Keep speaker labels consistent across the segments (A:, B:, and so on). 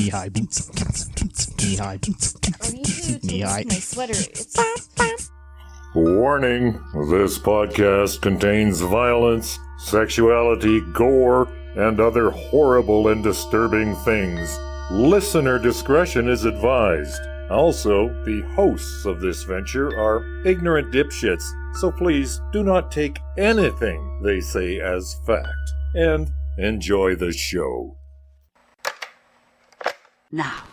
A: Knee-high boots. Knee-high boots.
B: I need to
A: Knee-high.
B: my sweater. It's...
C: Warning, this podcast contains violence, sexuality, gore, and other horrible and disturbing things. Listener discretion is advised. Also, the hosts of this venture are ignorant dipshits, so please do not take anything they say as fact. And enjoy the show.
D: Now,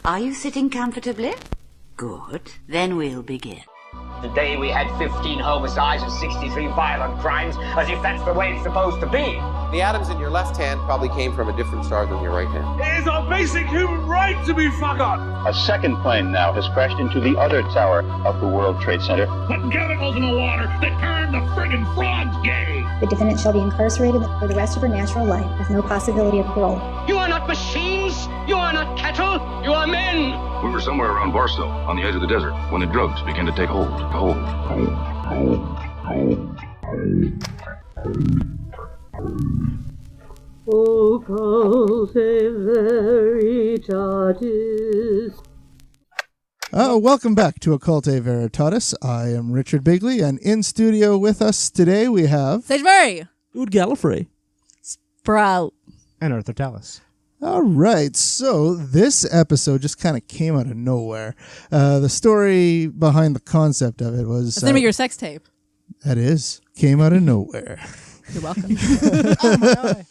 D: are you sitting comfortably? Good. Then we'll begin.
E: Today we had 15 homicides and 63 violent crimes, as if that's the way it's supposed to be.
F: The atoms in your left hand probably came from a different star than your right hand.
G: It is our basic human right to be fuck up.
H: A second plane now has crashed into the other tower of the World Trade Center.
G: Putting chemicals in the water that turn the friggin' frogs gay.
I: The defendant shall be incarcerated for the rest of her natural life with no possibility of parole.
E: You are not machines. You are not cattle. You are men.
J: We were somewhere around Barstow, on the edge of the desert, when the drugs began to take hold.
K: Occultae Veritatis.
L: Welcome back to Occultae Veritatis. I am Richard Bigley, and in studio with us today we have...
B: Sage Murray.
A: Ood Gallifrey.
B: Sprout.
A: And Arthur Tallis.
L: All right, so this episode just kind of came out of nowhere. The story behind the concept of it was...
B: That's the name of your sex tape.
L: That is. Came out of nowhere.
B: You're welcome.
A: Oh, my eye.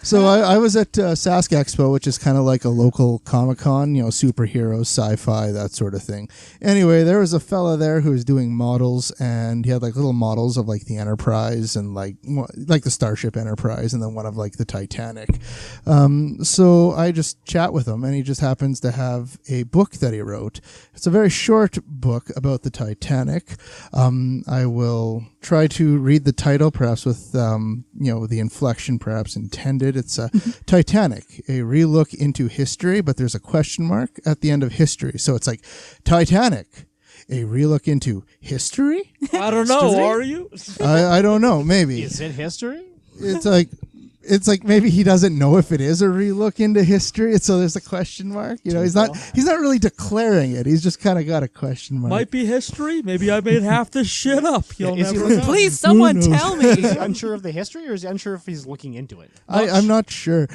L: So I was at Sask Expo, which is kind of like a local Comic-Con, superheroes, sci-fi, that sort of thing. Anyway, there was a fella there who was doing models, and he had like little models of like the Enterprise and like the Starship Enterprise, and then one of like the Titanic. So I just chat with him, and he just happens to have a book that he wrote. It's a very short book about the Titanic. I will try to read the title, perhaps with the inflection perhaps intended. It's Titanic, a relook into history, but there's a question mark at the end of history. So it's like Titanic, a relook into history?
A: I don't know. Are you?
L: I don't know. Maybe.
A: Is it history?
L: It's like maybe he doesn't know if it is a relook into history, and so there's a question mark. He's not really declaring it. He's just kind of got a question mark.
A: Might be history. Maybe I made half this shit up. You'll never know.
B: Please, someone tell me.
A: Is he unsure of the history, or is he unsure if he's looking into it?
L: I'm not sure.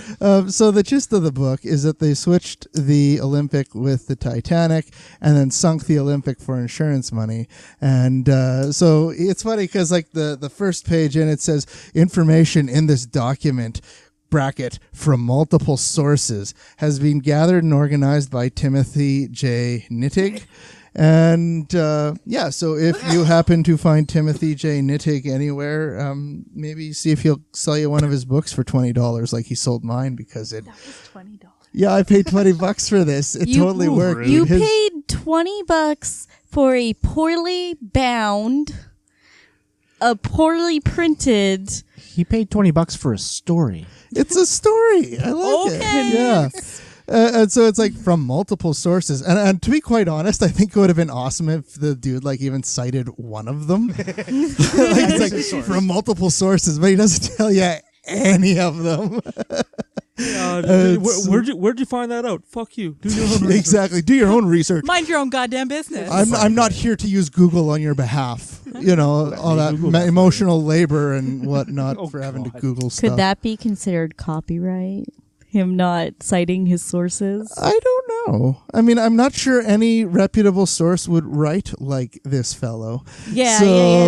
L: So the gist of the book is that they switched the Olympic with the Titanic and then sunk the Olympic for insurance money. And so it's funny because like the first page in it says information in this document bracket from multiple sources has been gathered and organized by Timothy J. Nittig. And so if you happen to find Timothy J. Nittig anywhere, maybe see if he'll sell you one of his books for $20 like he sold mine, because it...
B: That was $20.
L: Yeah, I paid $20 for this. It totally worked.
B: You paid $20 for a poorly bound, a poorly printed...
A: He paid $20 for a story.
L: It's a story. I like it. Yeah. And so it's like from multiple sources. And to be quite honest, I think it would have been awesome if the dude like even cited one of them. It's like from multiple sources, but he doesn't tell you any of them.
A: Where'd you find that out? Fuck you. Do your own research.
L: Exactly. Do your own research.
B: Mind your own goddamn business.
L: I'm not here to use Google on your behalf. All that emotional labor and whatnot for having to Google stuff.
B: Could that be considered copyright? Him not citing his sources?
L: I don't know. I mean, I'm not sure any reputable source would write like this fellow.
B: Yeah.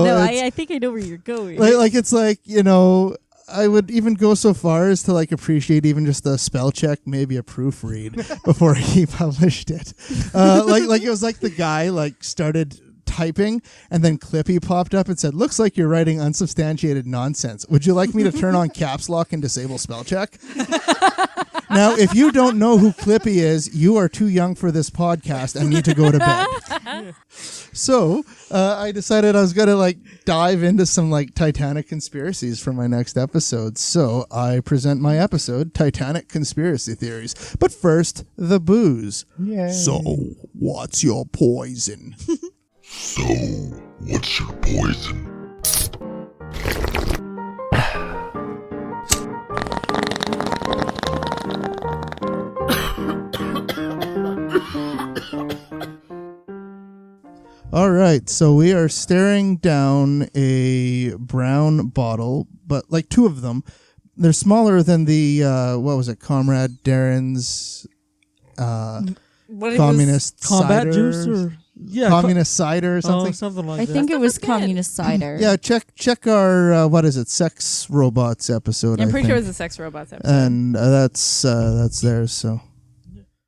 B: No, I think I know where you're going.
L: It's like, I would even go so far as to like appreciate even just a spell check, maybe a proofread before he published it. Like it was like the guy like started typing and then Clippy popped up and said, "Looks like you're writing unsubstantiated nonsense. Would you like me to turn on caps lock and disable spell check?" Now, if you don't know who Clippy is, you are too young for this podcast and need to go to bed. So I decided I was going to dive into some Titanic conspiracies for my next episode. So I present my episode, Titanic Conspiracy Theories. But first, the booze.
A: Yay.
L: So, what's your poison?
C: So, what's your poison?
L: All right, so we are staring down a brown bottle, but like two of them. They're smaller than the, what was it, Comrade Darren's communist
A: combat
L: cider?
A: Juice? Or, yeah,
L: communist cider or something?
A: Oh, something like
B: I
A: that.
B: think it was communist cider.
L: Yeah, check our, what is it, Sex Robots episode,
K: I'm pretty sure it
L: think.
K: was a Sex Robots episode.
L: And that's theirs, so.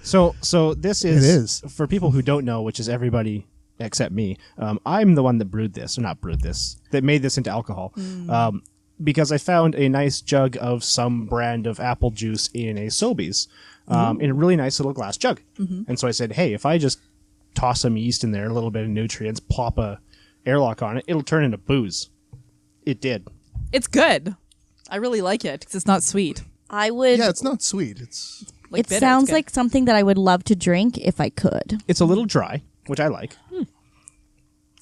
M: So this is,
L: It is.
M: for people who don't know, which is everybody except me. I'm the one that brewed this, or not brewed this, that made this into alcohol. Because I found a nice jug of some brand of apple juice in a Sobeys, in a really nice little glass jug. And so I said, hey, if I just toss some yeast in there, a little bit of nutrients, plop a airlock on it, it'll turn into booze. It did.
K: It's good. I really like it because it's not sweet.
B: I would.
L: Yeah, it's not sweet. It's
K: Like
B: it
K: bitter,
B: sounds
K: it's good.
B: like something that I would love to drink if I could.
M: It's a little dry, which I like.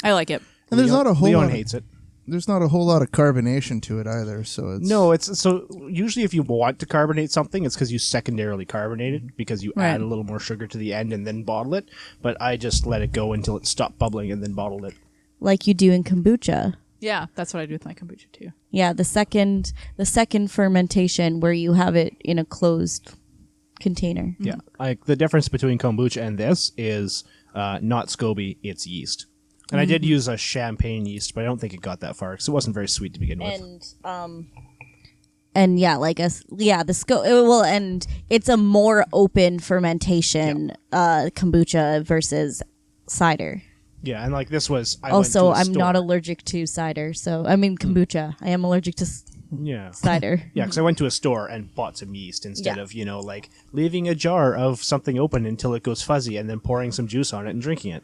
K: I like it.
L: And there's not a whole
M: Leon
L: lot.
M: hates it.
L: There's not a whole lot of carbonation to it either, so it's
M: No, it's so usually if you want to carbonate something, it's because you secondarily carbonate it because you add a little more sugar to the end and then bottle it. But I just let it go until it stopped bubbling and then bottled it.
B: Like you do in kombucha.
K: Yeah, that's what I do with my kombucha too.
B: Yeah, the second fermentation where you have it in a closed container.
M: Yeah, like the difference between kombucha and this is not SCOBY, it's yeast. And I did use a champagne yeast, but I don't think it got that far because it wasn't very sweet to begin with.
B: And yeah, and it's a more open fermentation kombucha versus cider.
M: Yeah, and like this was.
B: Also, I'm not allergic to cider, so I mean kombucha. I am allergic to cider.
M: Yeah, because I went to a store and bought some yeast instead of like leaving a jar of something open until it goes fuzzy and then pouring some juice on it and drinking it.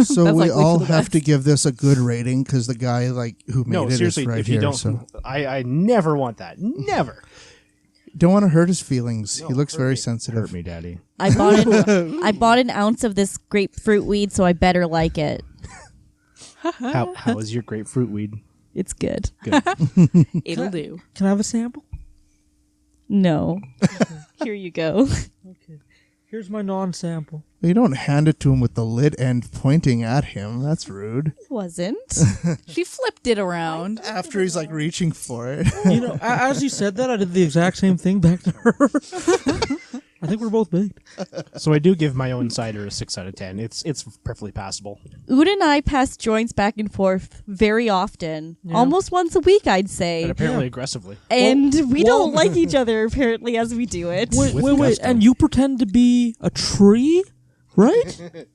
L: So we all have to give this a good rating because the guy who made it is right
M: if you
L: here.
M: Don't,
L: So
M: I never want that. Never.
L: don't want to hurt his feelings. He looks very sensitive.
M: Hurt me, Daddy.
B: I bought an ounce of this grapefruit weed, so I better like it.
M: How is your grapefruit weed?
B: It's good.
M: Good.
K: It'll do.
A: Can I have a sample?
B: No. Here you go.
A: Okay. Here's my non-sample.
L: You don't hand it to him with the lid end pointing at him. That's rude.
B: It wasn't.
K: She flipped it around.
L: After he's reaching for it.
A: As you said that, I did the exact same thing back to her. I think we're both baked.
M: So I do give my own cider a 6 out of 10. It's perfectly passable.
B: Ood and I pass joints back and forth very often. Yeah. Almost once a week, I'd say.
M: And apparently aggressively.
B: And we don't like each other, apparently, as we do it.
A: Wait. And you pretend to be a tree, right?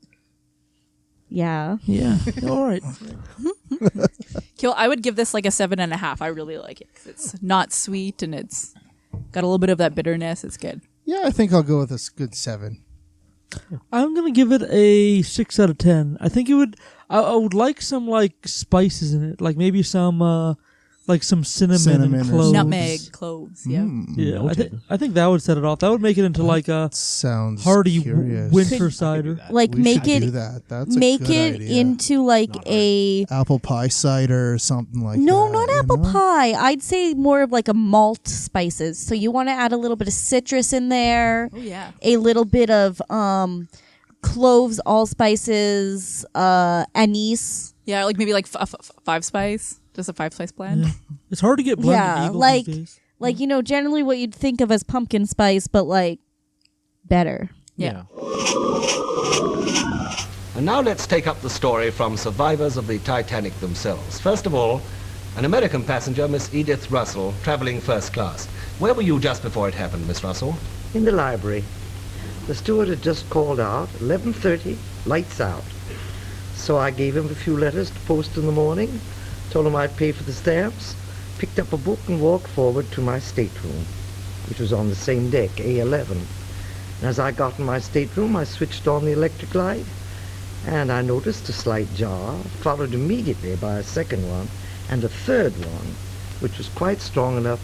B: Yeah.
A: Yeah. All right.
K: Kill. I would give this like a 7.5. I really like it. It's not sweet and it's got a little bit of that bitterness. It's good.
L: Yeah, I think I'll go with a good 7.
A: I'm gonna give it a 6 out of 10. I think it would. I would like some spices in it, like maybe some some cinnamon and cloves.
K: Nutmeg, cloves. Yeah.
A: Yeah. I think that would set it off. That would make it into a
L: sounds
A: hearty
L: curious.
A: winter cider.
B: Make it
L: do that. That's
B: make
L: a good
B: it
L: idea.
B: into a
L: apple pie cider or something like that.
B: No, not apple pie. I'd say more of a malt spices. So you want to add a little bit of citrus in there.
K: Oh yeah.
B: A little bit of cloves, allspices, anise.
K: Yeah, maybe 5 spice. Just a 5-spice blend.
A: Yeah. It's hard to get blended Eagle these days.
B: Generally what you'd think of as pumpkin spice, but better.
K: Yeah.
N: And now let's take up the story from survivors of the Titanic themselves. First of all, an American passenger, Miss Edith Russell, traveling first class. Where were you just before it happened, Miss Russell?
O: In the library. The steward had just called out, 11:30, lights out. So I gave him a few letters to post in the morning, told him I'd pay for the stamps, picked up a book and walked forward to my stateroom, which was on the same deck, A11. And as I got in my stateroom, I switched on the electric light, and I noticed a slight jar, followed immediately by a second one, and a third one, which was quite strong enough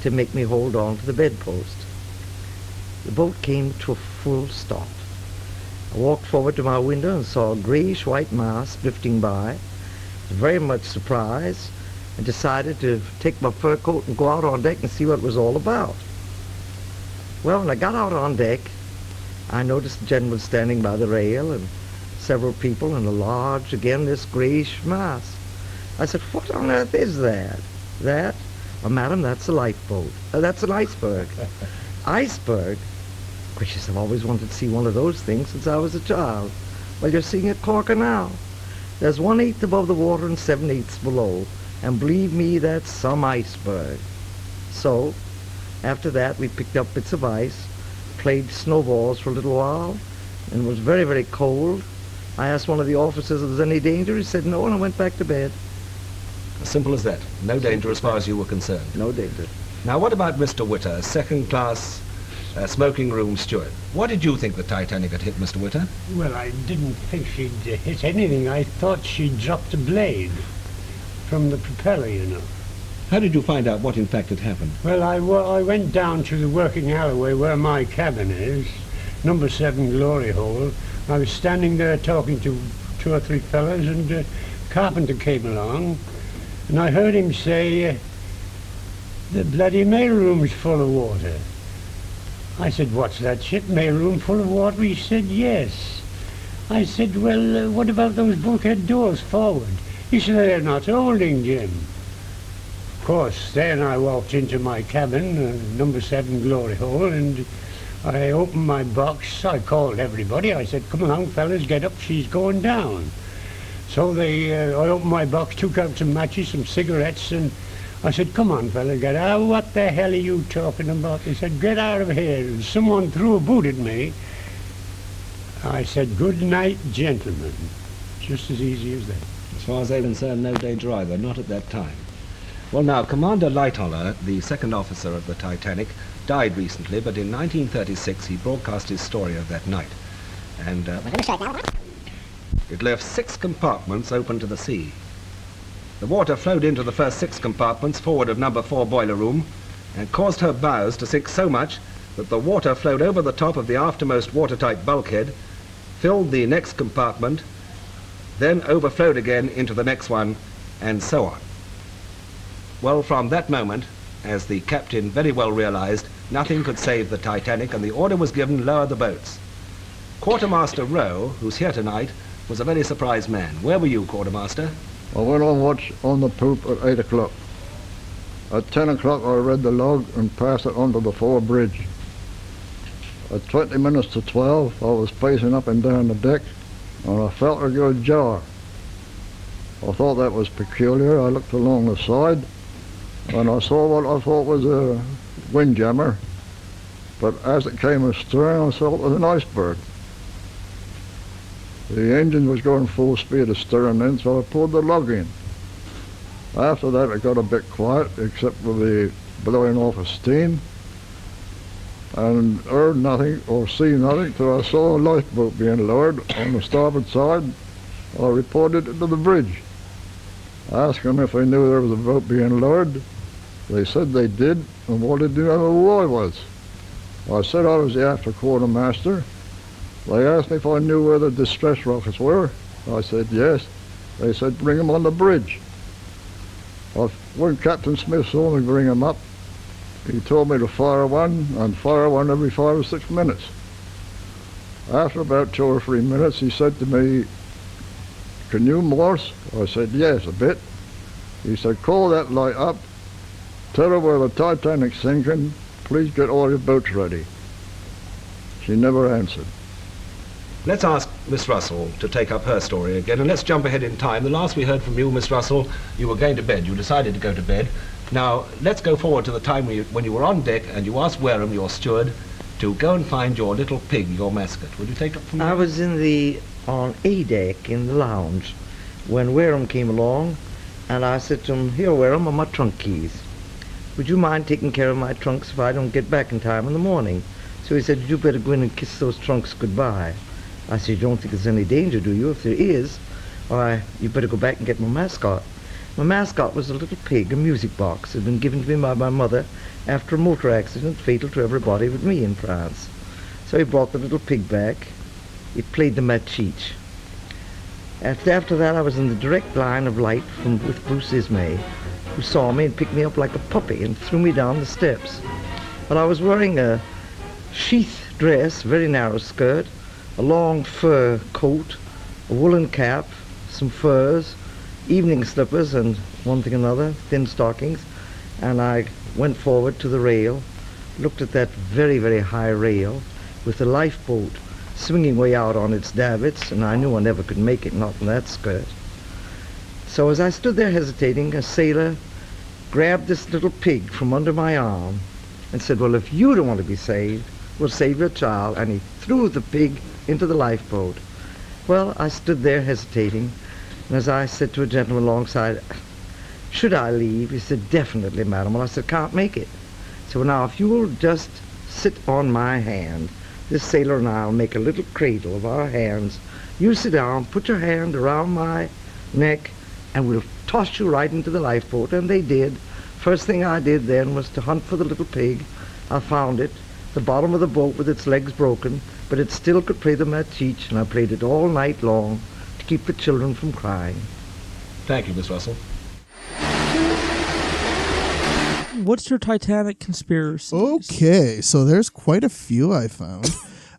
O: to make me hold on to the bedpost. The boat came to a full stop. I walked forward to my window and saw a grayish-white mass drifting by, very much surprised, and decided to take my fur coat and go out on deck and see what it was all about. Well, when I got out on deck, I noticed the gentleman standing by the rail and several people and a large, again, this grayish mass. I said, what on earth is that? That? Oh, madam, that's a lifeboat. That's an iceberg. Iceberg? Gracious, I've always wanted to see one of those things since I was a child. Well, you're seeing it Corker now. There's 1/8 above the water and 7/8 below. And believe me, that's some iceberg. So, after that, we picked up bits of ice, played snowballs for a little while, and it was very, very cold. I asked one of the officers if there was any danger. He said no, and I went back to bed.
N: As simple as that. No danger as far as you were concerned.
O: No danger.
N: Now, what about Mr. Witter, second-class smoking room steward? What did you think the Titanic had hit, Mr. Witter?
P: Well, I didn't think she'd hit anything. I thought she'd dropped a blade from the propeller, you know.
N: How did you find out what in fact had happened?
P: Well, I went down to the working alleyway where my cabin is, number 7 Glory Hole. I was standing there talking to 2 or 3 fellas, and a carpenter came along, and I heard him say, the bloody mailroom's full of water. I said, what's that shit, mailroom full of water? He said, yes. I said, well, what about those bulkhead doors forward? He said, they're not holding, Jim. Of course, then I walked into my cabin, number 7 Glory Hole, and I opened my box. I called everybody. I said, come along, fellas, get up, she's going down. So I opened my box, took out some matches, some cigarettes, and I said, come on, fellas, get out. What the hell are you talking about? They said, get out of here. And someone threw a boot at me. I said, good night, gentlemen. Just as easy as that.
N: As far as they're concerned, no danger either, not at that time. Well, now, Commander Lightoller, the second officer of the Titanic, died recently, but in 1936 he broadcast his story of that night. And it left 6 compartments open to the sea. The water flowed into the first 6 compartments forward of number 4 boiler room and caused her bows to sink so much that the water flowed over the top of the aftermost watertight bulkhead, filled the next compartment, then overflowed again into the next one, and so on. Well, from that moment, as the captain very well realized, nothing could save the Titanic, and the order was given, lower the boats. Quartermaster Rowe, who's here tonight, was a very surprised man. Where were you, Quartermaster?
Q: I went on watch on the poop at 8 o'clock. At 10 o'clock I read the log and passed it onto the fore bridge. At 20 minutes to 12 I was pacing up and down the deck and I felt a good jar. I thought that was peculiar. I looked along the side and I saw what I thought was a windjammer, but as it came astern I saw it was an iceberg. The engine was going full speed astern then, so I pulled the lug in. After that it got a bit quiet, except for the blowing off of steam, and heard nothing or see nothing till I saw a lifeboat being lowered on the starboard side. I reported it to the bridge. I asked them if they knew there was a boat being lowered. They said they did, and wanted to know who I was. I said I was the after quartermaster. They asked me if I knew where the distress rockets were. I said yes. They said bring them on the bridge. When Captain Smith saw me bring them up, he told me to fire one and fire one every 5 or 6 minutes. After about 2 or 3 minutes he said to me, can you Morse? I said yes, a bit. He said call that light up, tell her where the Titanic's sinking, please get all your boats ready. She never answered.
N: Let's ask Miss Russell to take up her story again, and let's jump ahead in time. The last we heard from you, Miss Russell, you were going to bed. You decided to go to bed. Now, let's go forward to the time when you were on deck and you asked Wareham, your steward, to go and find your little pig, your mascot. Would you take it from there?
O: I was on A deck in the lounge when Wareham came along, and I said to him, here, Wareham, are my trunk keys. Would you mind taking care of my trunks if I don't get back in time in the morning? So he said, you better go in and kiss those trunks goodbye. I said, you don't think there's any danger, do you? If there is, why, you better go back and get my mascot. My mascot was a little pig, a music box. It had been given to me by my mother after a motor accident fatal to everybody but me in France. So he brought the little pig back. He played the matchich. After that, I was in the direct line of light with Bruce Ismay, who saw me and picked me up like a puppy and threw me down the steps. But I was wearing a sheath dress, very narrow skirt, a long fur coat, a woolen cap, some furs, evening slippers, and one thing another, thin stockings. And I went forward to the rail, looked at that very, very high rail with the lifeboat swinging way out on its davits, and I knew I never could make it, not in that skirt. So as I stood there hesitating, a sailor grabbed this little pig from under my arm and said, well, if you don't want to be saved, we'll save your child. And he threw the pig into the lifeboat. Well, I stood there hesitating, and as I said to a gentleman alongside, should I leave? He said, definitely, madam. Well, I said, can't make it. So now, if you will just sit on my hand, this sailor and I will make a little cradle of our hands. You sit down, put your hand around my neck, and we'll toss you right into the lifeboat. And they did. First thing I did then was to hunt for the little pig. I found it, the bottom of the boat with its legs broken, but it still could play the matich, and I played it all night long to keep the children from crying.
J: Thank you, Miss Russell.
A: What's your Titanic conspiracy?
L: Okay, so there's quite a few I found.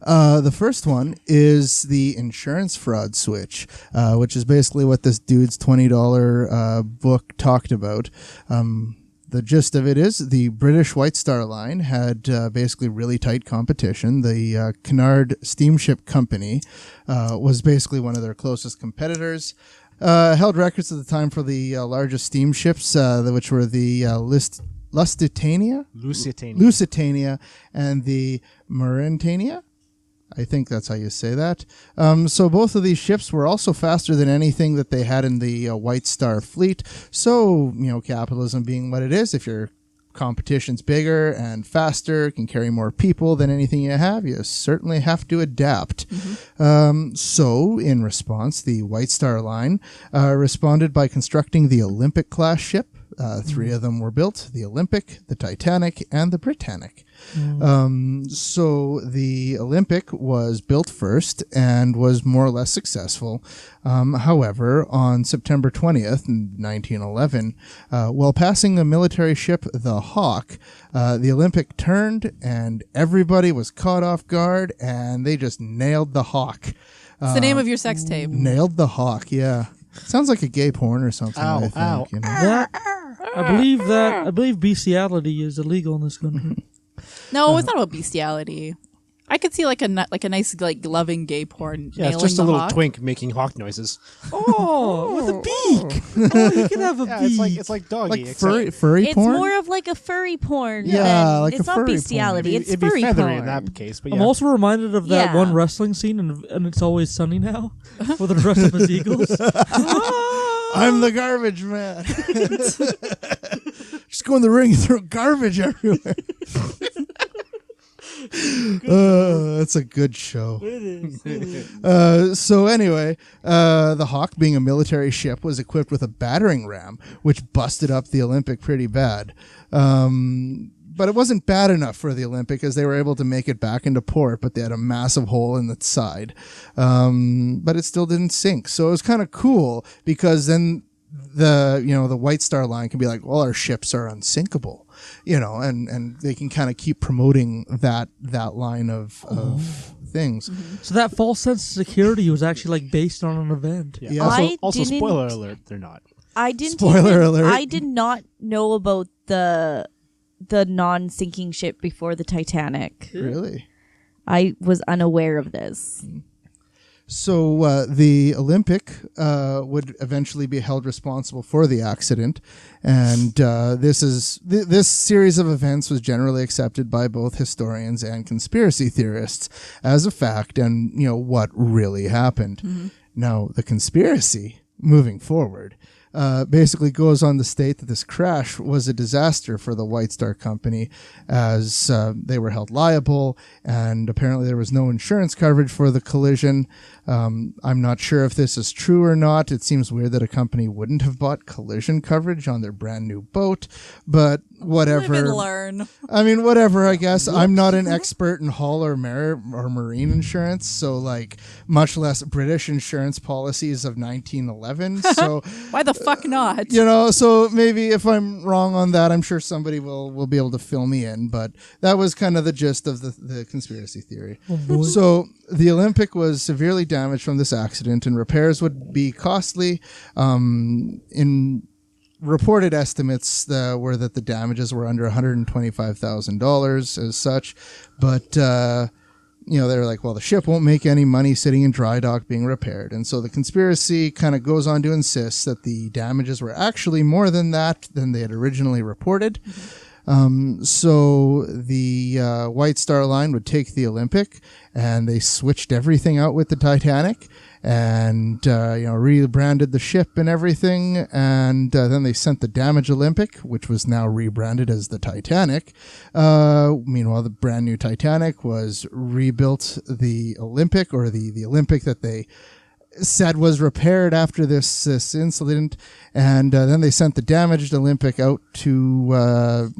L: The first one is the insurance fraud switch, which is basically what this dude's $20 book talked about. The gist of it is the British White Star Line had basically really tight competition. The Cunard Steamship Company was basically one of their closest competitors. Held records at the time for the largest steamships, which were the Lusitania, and the Mauritania. I think that's how you say that. So both of these ships were also faster than anything that they had in the White Star fleet. So, capitalism being what it is, if your competition's bigger and faster, can carry more people than anything you have, you certainly have to adapt. So, in response, the White Star Line responded by constructing the Olympic-class ship. Three of them were built: the Olympic, the Titanic, and the Britannic. So the Olympic was built first and was more or less successful. However, on September 20th, 1911, while passing a military ship, the Hawk, the Olympic turned and everybody was caught off guard, and they just nailed the Hawk.
K: It's the name of your sex tape.
L: Nailed the Hawk, yeah. Sounds like a gay porn or something.
A: Ow,
L: I think.
A: I believe bestiality is illegal in this country.
K: No, it's not about bestiality. I could see like a nice loving gay porn.
M: Yeah, it's just a little twink making hawk noises.
A: Oh, with a beak. Oh, you can have a beak.
M: It's like doggy.
L: Like furry
B: It's
L: porn?
B: more of like a furry porn.
L: Yeah, like
B: it's
L: a
B: not
L: furry
B: bestiality.
L: porn.
B: It's
M: It'd
B: furry
M: be feathery
B: porn.
M: in that case. But
A: I'm
M: yeah.
A: also reminded of that
B: Yeah.
A: one wrestling scene, and It's Always Sunny Now, where they're dressed up as eagles.
L: I'm the garbage man. Just go in the ring and throw garbage everywhere. That's a good show.
A: It is.
L: So anyway, the Hawk, being a military ship, was equipped with a battering ram, which busted up the Olympic pretty bad. But it wasn't bad enough for the Olympic, as they were able to make it back into port, but they had a massive hole in its side. But it still didn't sink. So it was kind of cool, because then the White Star Line can be like, well, our ships are unsinkable, and they can kind of keep promoting that line of things.
A: So that false sense of security was actually based on an event.
M: Yeah. Also, spoiler alert, they're not.
L: Spoiler alert.
B: I did not know about the non-sinking ship before the Titanic.
L: Really?
B: I was unaware of this.
L: So the Olympic would eventually be held responsible for the accident, and this series of events was generally accepted by both historians and conspiracy theorists as a fact, and what really happened. Now, the conspiracy moving forward basically goes on to state that this crash was a disaster for the White Star Company, as they were held liable, and apparently there was no insurance coverage for the collision. I'm not sure if this is true or not. It seems weird that a company wouldn't have bought collision coverage on their brand new boat, but whatever.
K: Live and learn.
L: I mean, whatever, I guess. I'm not an expert in hull or marine insurance, so, like, much less British insurance policies of 1911. So
K: why the fuck not?
L: So maybe if I'm wrong on that, I'm sure somebody will be able to fill me in. But that was kind of the gist of the conspiracy theory.
A: boy.
L: So the Olympic was severely damaged from this accident, and repairs would be costly. In reported estimates were that the damages were under $125,000 as such, but they were like, well, the ship won't make any money sitting in dry dock being repaired. And so the conspiracy kind of goes on to insist that the damages were actually more than they had originally reported. So the White Star Line would take the Olympic, and they switched everything out with the Titanic, and rebranded the ship and everything, and then they sent the damaged Olympic, which was now rebranded as the Titanic. Meanwhile, the brand new Titanic was rebuilt the Olympic, or the Olympic that they said was repaired after this incident, and then they sent the damaged Olympic out to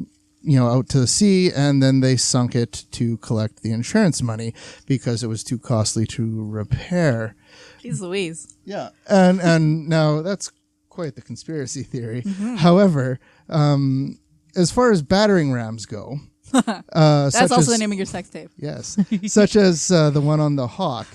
L: out to the sea, and then they sunk it to collect the insurance money because it was too costly to repair.
K: Jeez Louise.
L: Yeah. And now that's quite the conspiracy theory. However, as far as battering rams go,
K: that's also the name of your sex tape.
L: Yes. Such as the one on the Hawk.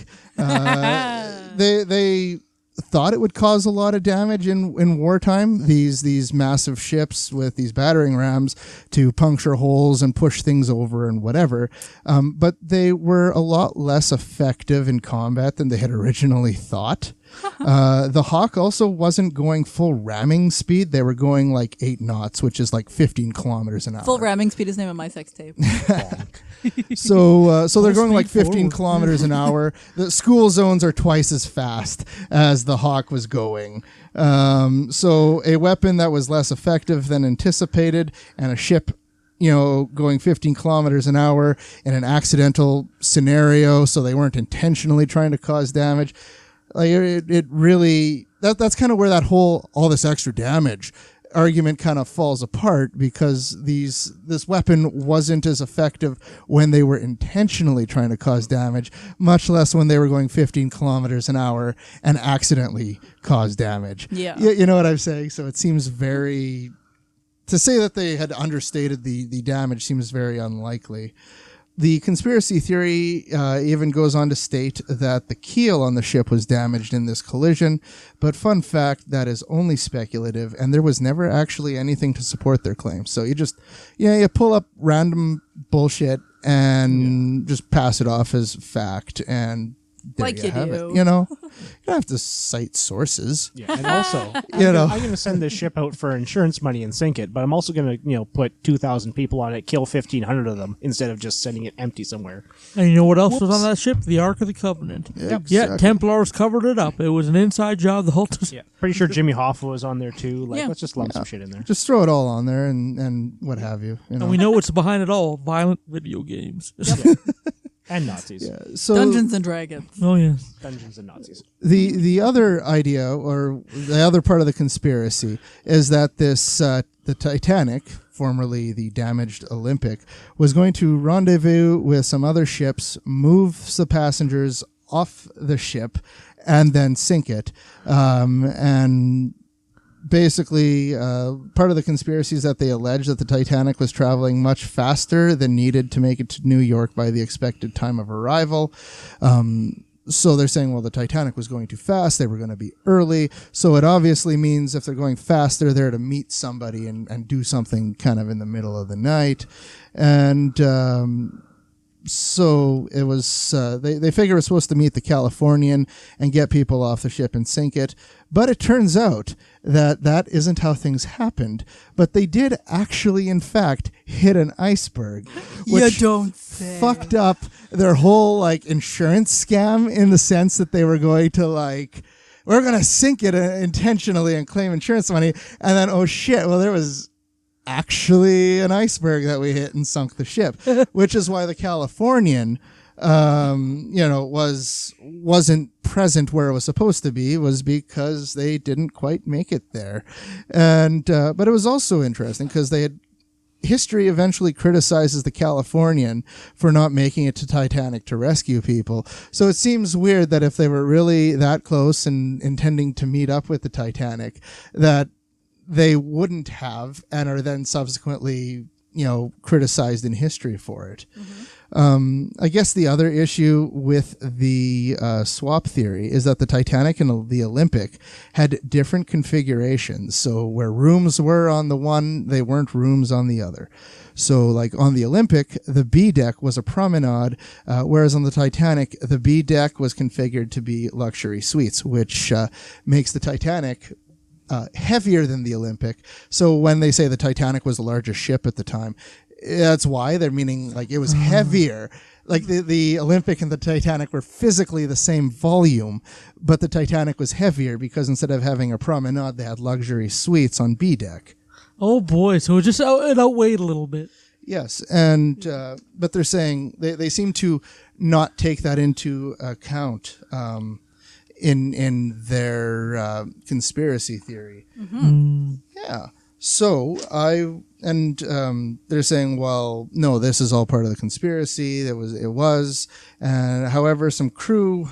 L: They thought it would cause a lot of damage in wartime, these massive ships with these battering rams to puncture holes and push things over and whatever. But they were a lot less effective in combat than they had originally thought. The Hawk also wasn't going full ramming speed. They were going like 8 knots, which is like 15 kilometers an hour.
K: Full ramming speed is the name of my sex tape.
L: So they're going like 15 kilometers an hour. The school zones are twice as fast as the Hawk was going. So a weapon that was less effective than anticipated, and a ship, going 15 kilometers an hour in an accidental scenario, so they weren't intentionally trying to cause damage. Like it really, that's kind of where that whole all this extra damage argument kind of falls apart, because this weapon wasn't as effective when they were intentionally trying to cause damage, much less when they were going 15 kilometers an hour and accidentally cause damage.
K: Yeah.
L: You know what I'm saying? So it seems to say that they had understated the damage seems very unlikely. The conspiracy theory even goes on to state that the keel on the ship was damaged in this collision, but fun fact, that is only speculative, and there was never actually anything to support their claims. So you just, you pull up random bullshit and just pass it off as fact, and there
K: like
L: you have
K: do.
L: it. You don't have to cite sources.
M: Yeah, and also, I'm going to send this ship out for insurance money and sink it, but I'm also going to, put 2,000 people on it, kill 1,500 of them, instead of just sending it empty somewhere.
A: And you know what else was on that ship? The Ark of the Covenant.
L: Yep.
A: Yeah,
L: Exactly.
A: Templars covered it up. It was an inside job the whole time.
M: Yeah, pretty sure Jimmy Hoffa was on there too. Let's just lump some shit in there.
L: Just throw it all on there and what have you.
A: And we know what's behind it all: violent video games.
M: And Nazis.
L: Yeah, so
K: Dungeons and Dragons.
A: Oh, yes.
M: Dungeons and Nazis.
L: The other idea, or the other part of the conspiracy, is that the Titanic, formerly the damaged Olympic, was going to rendezvous with some other ships, move the passengers off the ship, and then sink it. And basically, part of the conspiracy is that they allege that the Titanic was traveling much faster than needed to make it to New York by the expected time of arrival. So they're saying, well, the Titanic was going too fast. They were going to be early. So it obviously means if they're going fast, they're there to meet somebody and do something kind of in the middle of the night. And so it was, they figure it's supposed to meet the Californian and get people off the ship and sink it. But it turns out that isn't how things happened. But they did actually, in fact, hit an iceberg, which fucked up their whole insurance scam, in the sense that they were going to we're going to sink it intentionally and claim insurance money. And then, oh shit, well, there was actually an iceberg that we hit and sunk the ship, which is why the Californian, wasn't present where it was supposed to be, was because they didn't quite make it there. And, but it was also interesting because they had history eventually criticizes the Californian for not making it to Titanic to rescue people. So it seems weird that if they were really that close and intending to meet up with the Titanic, that they wouldn't have and are then subsequently, criticized in history for it. I guess the other issue with the swap theory is that the Titanic and the Olympic had different configurations. So where rooms were on the one, they weren't rooms on the other. So like on the Olympic, the B deck was a promenade, whereas on the Titanic, the B deck was configured to be luxury suites, which makes the Titanic heavier than the Olympic. So when they say the Titanic was the largest ship at the time, that's why they're meaning like it was heavier. Like the Olympic and the Titanic were physically the same volume, but the Titanic was heavier because instead of having a promenade, they had luxury suites on B deck.
A: Oh boy, so it outweighed a little bit.
L: Yes, and but they're saying they seem to not take that into account in their conspiracy theory. Yeah. So they're saying, well, no, this is all part of the conspiracy. It was, and however, some crew,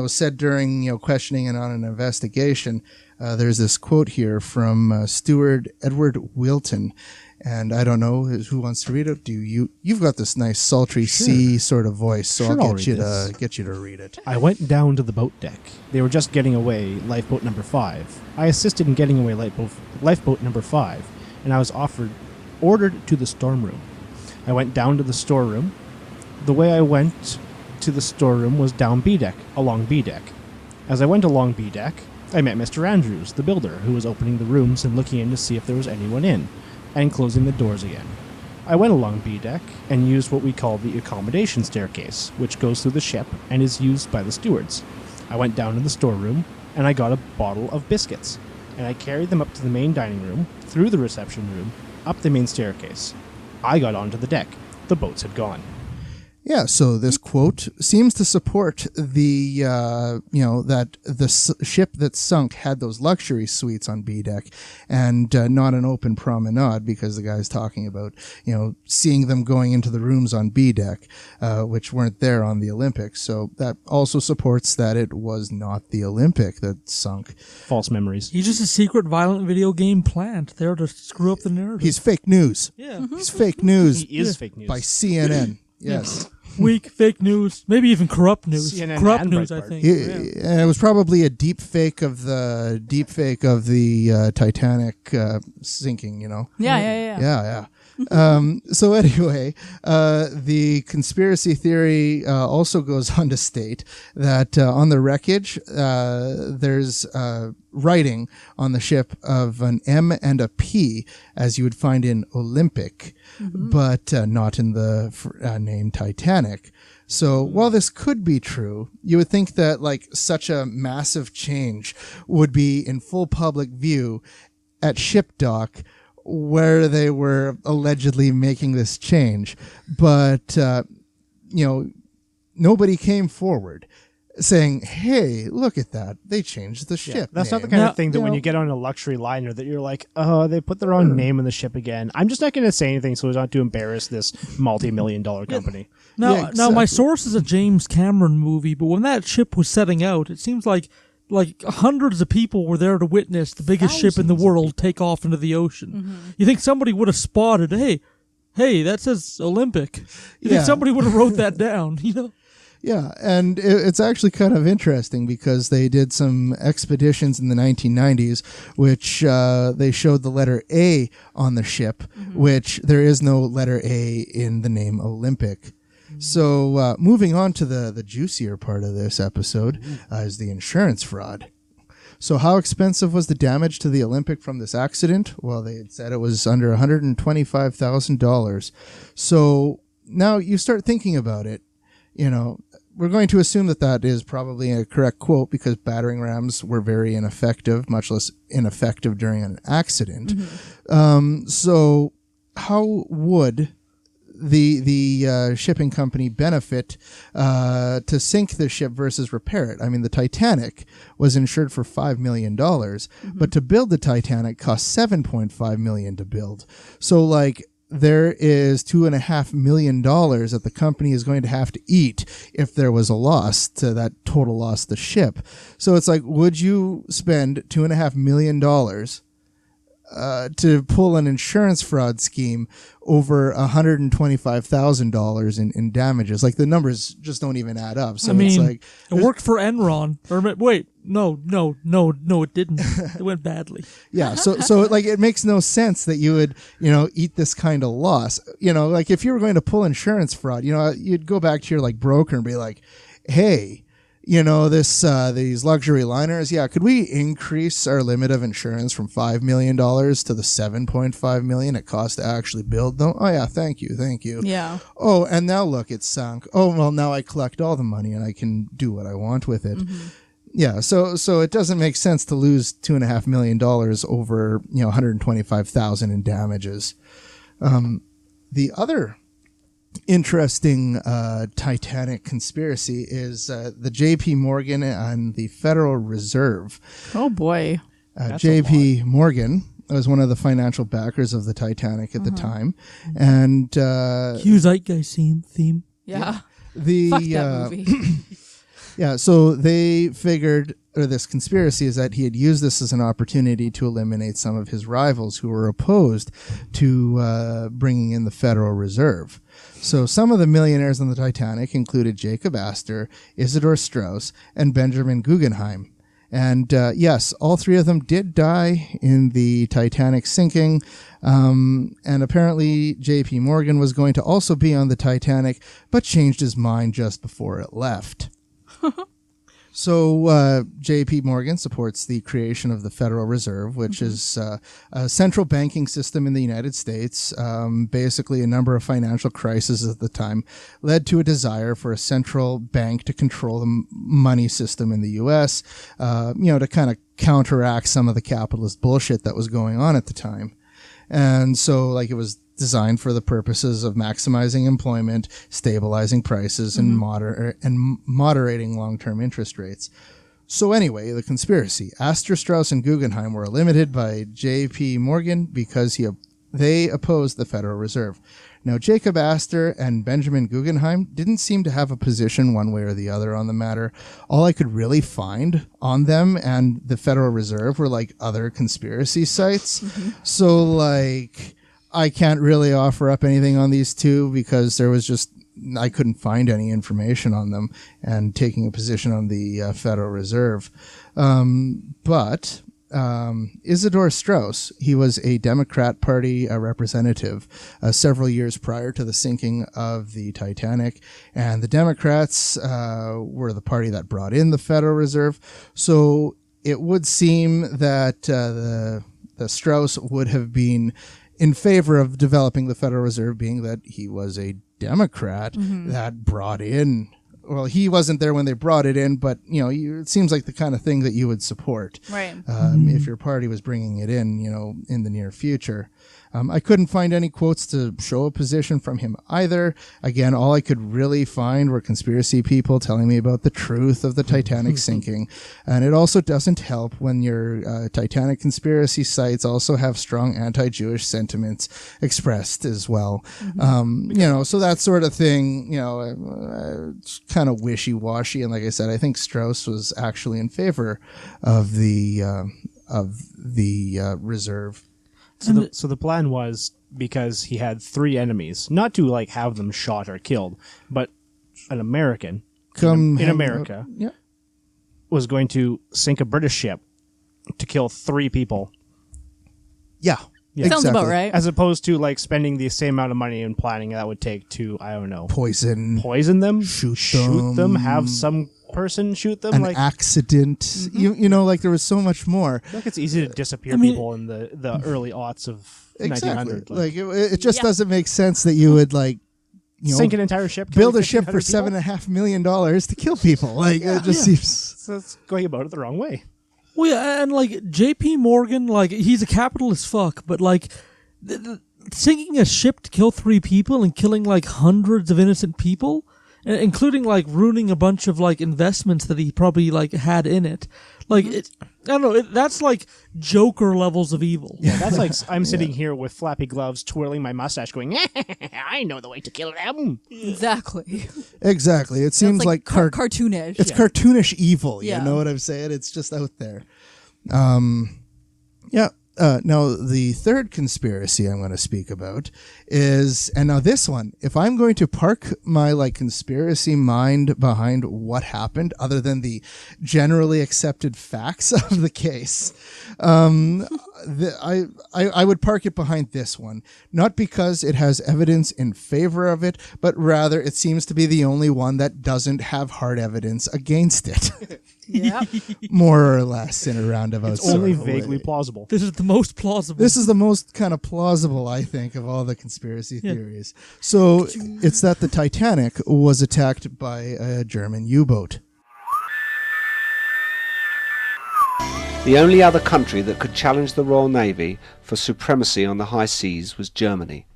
L: said during, questioning and on an investigation, there's this quote here from Steward Edward Wilton. And I don't know who wants to read it. You've got this nice sultry C sort of voice, so I'll get you to read it.
M: I went down to the boat deck. They were just getting away lifeboat number 5. I assisted in getting away lifeboat number 5, and I was ordered to the storm room. I went down to the storeroom. The way I went to the storeroom was down B deck, along B deck. As I went along B deck, I met Mr. Andrews, the builder, who was opening the rooms and looking in to see if there was anyone in, and closing the doors again. I went along B deck and used what we call the accommodation staircase, which goes through the ship and is used by the stewards. I went down to the storeroom and I got a bottle of biscuits, and I carried them up to the main dining room, through the reception room, up the main staircase. I got onto the deck. The boats had gone.
L: Yeah, so this quote seems to support the, that the ship that sunk had those luxury suites on B deck and not an open promenade, because the guy's talking about, seeing them going into the rooms on B deck, which weren't there on the Olympic. So that also supports that it was not the Olympic that sunk.
M: False memories.
A: He's just a secret violent video game plant there to screw up the narrative.
L: He's fake news.
A: Yeah.
L: He's fake news.
M: He is fake news.
L: By CNN. Yes.
A: Weak fake news, maybe even corrupt news.
M: CNN
A: corrupt
M: and
A: news,
M: Breitbart.
A: I think.
L: And it was probably a deep fake of the Titanic sinking.
K: Yeah.
L: So anyway, the conspiracy theory also goes on to state that on the wreckage, there's writing on the ship of an M and a P, as you would find in Olympic, but not in the name Titanic. So while this could be true, you would think that such a massive change would be in full public view at ship dock, where they were allegedly making this change. But, nobody came forward saying, hey, look at that. They changed the ship.
M: That's
L: name.
M: not the kind of thing that when you get on a luxury liner that you're like, oh, they put the wrong name on the ship again. I'm just not going to say anything so as not to embarrass this multi-million-dollar company.
A: Now, my source is a James Cameron movie, but when that ship was setting out, it seems like hundreds of people were there to witness the biggest ship in the world take off into the ocean. You think somebody would have spotted, hey, that says Olympic. You think somebody would have wrote that down,
L: Yeah, and it's actually kind of interesting because they did some expeditions in the 1990s, which they showed the letter A on the ship, which there is no letter A in the name Olympic. So moving on to the juicier part of this episode is the insurance fraud. So how expensive was the damage to the Olympic from this accident? Well, they had said it was under $125,000. So now you start thinking about it, we're going to assume that is probably a correct quote because battering rams were very ineffective, much less ineffective during an accident. So how would the shipping company benefit to sink the ship versus repair it? I mean, the Titanic was insured for $5 million, but to build the Titanic cost $7.5 million to build. So, like, there is $2.5 million that the company is going to have to eat if there was a loss to that total loss of the ship. So it's like, would you spend $2.5 million to pull an insurance fraud scheme over $125,000 in damages? Like, the numbers just don't even add up. So it's like,
A: it worked for Enron. Or wait, no, it didn't. It went badly.
L: Yeah, so like, it makes no sense that you would, eat this kind of loss. Like, if you were going to pull insurance fraud, you'd go back to your like broker and be like, hey, these luxury liners, could we increase our limit of insurance from $5 million to the $7.5 million it costs to actually build them? Oh yeah, thank you.
K: Yeah.
L: Oh, and now look, it's sunk. Oh, well, now I collect all the money and I can do what I want with it.
K: Mm-hmm.
L: Yeah, so it doesn't make sense to lose $2.5 million over $125,000 in damages. The other interesting Titanic conspiracy is the J.P. Morgan and the Federal Reserve.
K: Oh boy,
L: J.P. Morgan was one of the financial backers of the Titanic at the time, and
A: Hugh Zeitgeist theme.
K: Yeah.
L: Fuck
K: that movie.
L: Yeah, so they figured, or this conspiracy is that he had used this as an opportunity to eliminate some of his rivals who were opposed to bringing in the Federal Reserve. So some of the millionaires on the Titanic included Jacob Astor, Isidor Straus, and Benjamin Guggenheim. And yes, all three of them did die in the Titanic sinking. And apparently J.P. Morgan was going to also be on the Titanic, but changed his mind just before it left. So J.P. Morgan supports the creation of the Federal Reserve, which is a central banking system in the United States. Basically, a number of financial crises at the time led to a desire for a central bank to control the money system in the U.S., to kind of counteract some of the capitalist bullshit that was going on at the time. And so, like, it was designed for the purposes of maximizing employment, stabilizing prices, and moderating long-term interest rates. So anyway, the conspiracy. Astor, Straus, and Guggenheim were eliminated by J.P. Morgan because they opposed the Federal Reserve. Now, Jacob Astor and Benjamin Guggenheim didn't seem to have a position one way or the other on the matter. All I could really find on them and the Federal Reserve were like other conspiracy sites. So like, I can't really offer up anything on these two because I couldn't find any information on them and taking a position on the Federal Reserve. But Isidor Straus, he was a Democrat Party representative several years prior to the sinking of the Titanic, and the Democrats were the party that brought in the Federal Reserve. So it would seem that the Straus would have been in favor of developing the Federal Reserve, being that he was a Democrat that brought in. Well, he wasn't there when they brought it in, but it seems like the kind of thing that you would support,
K: right?
L: If your party was bringing it in, in the near future. I couldn't find any quotes to show a position from him either. Again, all I could really find were conspiracy people telling me about the truth of the Titanic sinking. And it also doesn't help when your Titanic conspiracy sites also have strong anti-Jewish sentiments expressed as well. So that sort of thing, it's kind of wishy-washy. And like I said, I think Straus was actually in favor of the reserve.
M: So the plan was, because he had three enemies, not to like have them shot or killed, but an American in America was going to sink a British ship to kill three people.
L: Yeah.
K: Sounds
L: exactly.
K: about right.
M: As opposed to like spending the same amount of money and planning that would take to, I don't know,
L: poison
M: them,
L: shoot
M: them, have some person shoot them,
L: an
M: like
L: accident. Like there was so much more.
M: I think it's easy to disappear people in the early aughts of 1900.
L: Like it just doesn't make sense that you would
M: sink an entire ship,
L: build a ship for $7.5 million to kill people. Like it just seems.
M: So it's going about it the wrong way.
A: Well, yeah, and like J.P. Morgan, like he's a capitalist fuck, but like sinking a ship to kill 3 people and killing like hundreds of innocent people, including like ruining a bunch of like investments that he probably like had in it. Like I don't know. That's like Joker levels of evil.
M: Yeah, that's like I'm sitting here with flappy gloves, twirling my mustache, going, "I know the way to kill them."
K: Exactly.
L: Exactly. It seems like
K: cartoonish.
L: It's cartoonish evil.
K: Yeah.
L: You know what I'm saying? It's just out there. Yeah. Now, the third conspiracy I'm going to speak about is, and now this one, if I'm going to park my like conspiracy mind behind what happened, other than the generally accepted facts of the case, I would park it behind this one, not because it has evidence in favor of it, but rather it seems to be the only one that doesn't have hard evidence against it.
K: Yeah.
L: More or less in a roundabout.
M: It's only
L: sort of
M: vaguely
L: way.
M: plausible.
A: This is the most plausible.
L: This is the most kind of plausible, I think, of all the conspiracy theories. So it's that the Titanic was attacked by a German U-boat.
N: The only other country that could challenge the Royal Navy for supremacy on the high seas was Germany.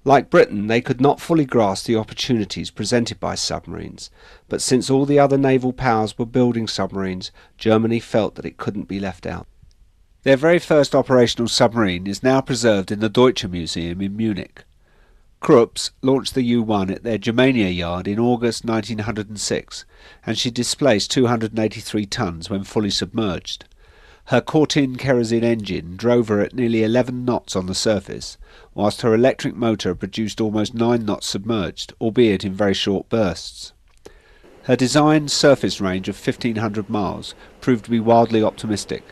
N: Like Britain, they could not fully grasp the opportunities presented by submarines, but since all the other naval powers were building submarines, Germany felt that it couldn't be left out. Their very first operational submarine is now preserved in the Deutsche Museum in Munich. Krupps launched the U-1 at their Germania yard in August 1906, and she displaced 283 tons when fully submerged. Her Cortin kerosene engine drove her at nearly 11 knots on the surface, whilst her electric motor produced almost 9 knots submerged, albeit in very short bursts. Her designed surface range of 1,500 miles proved to be wildly optimistic,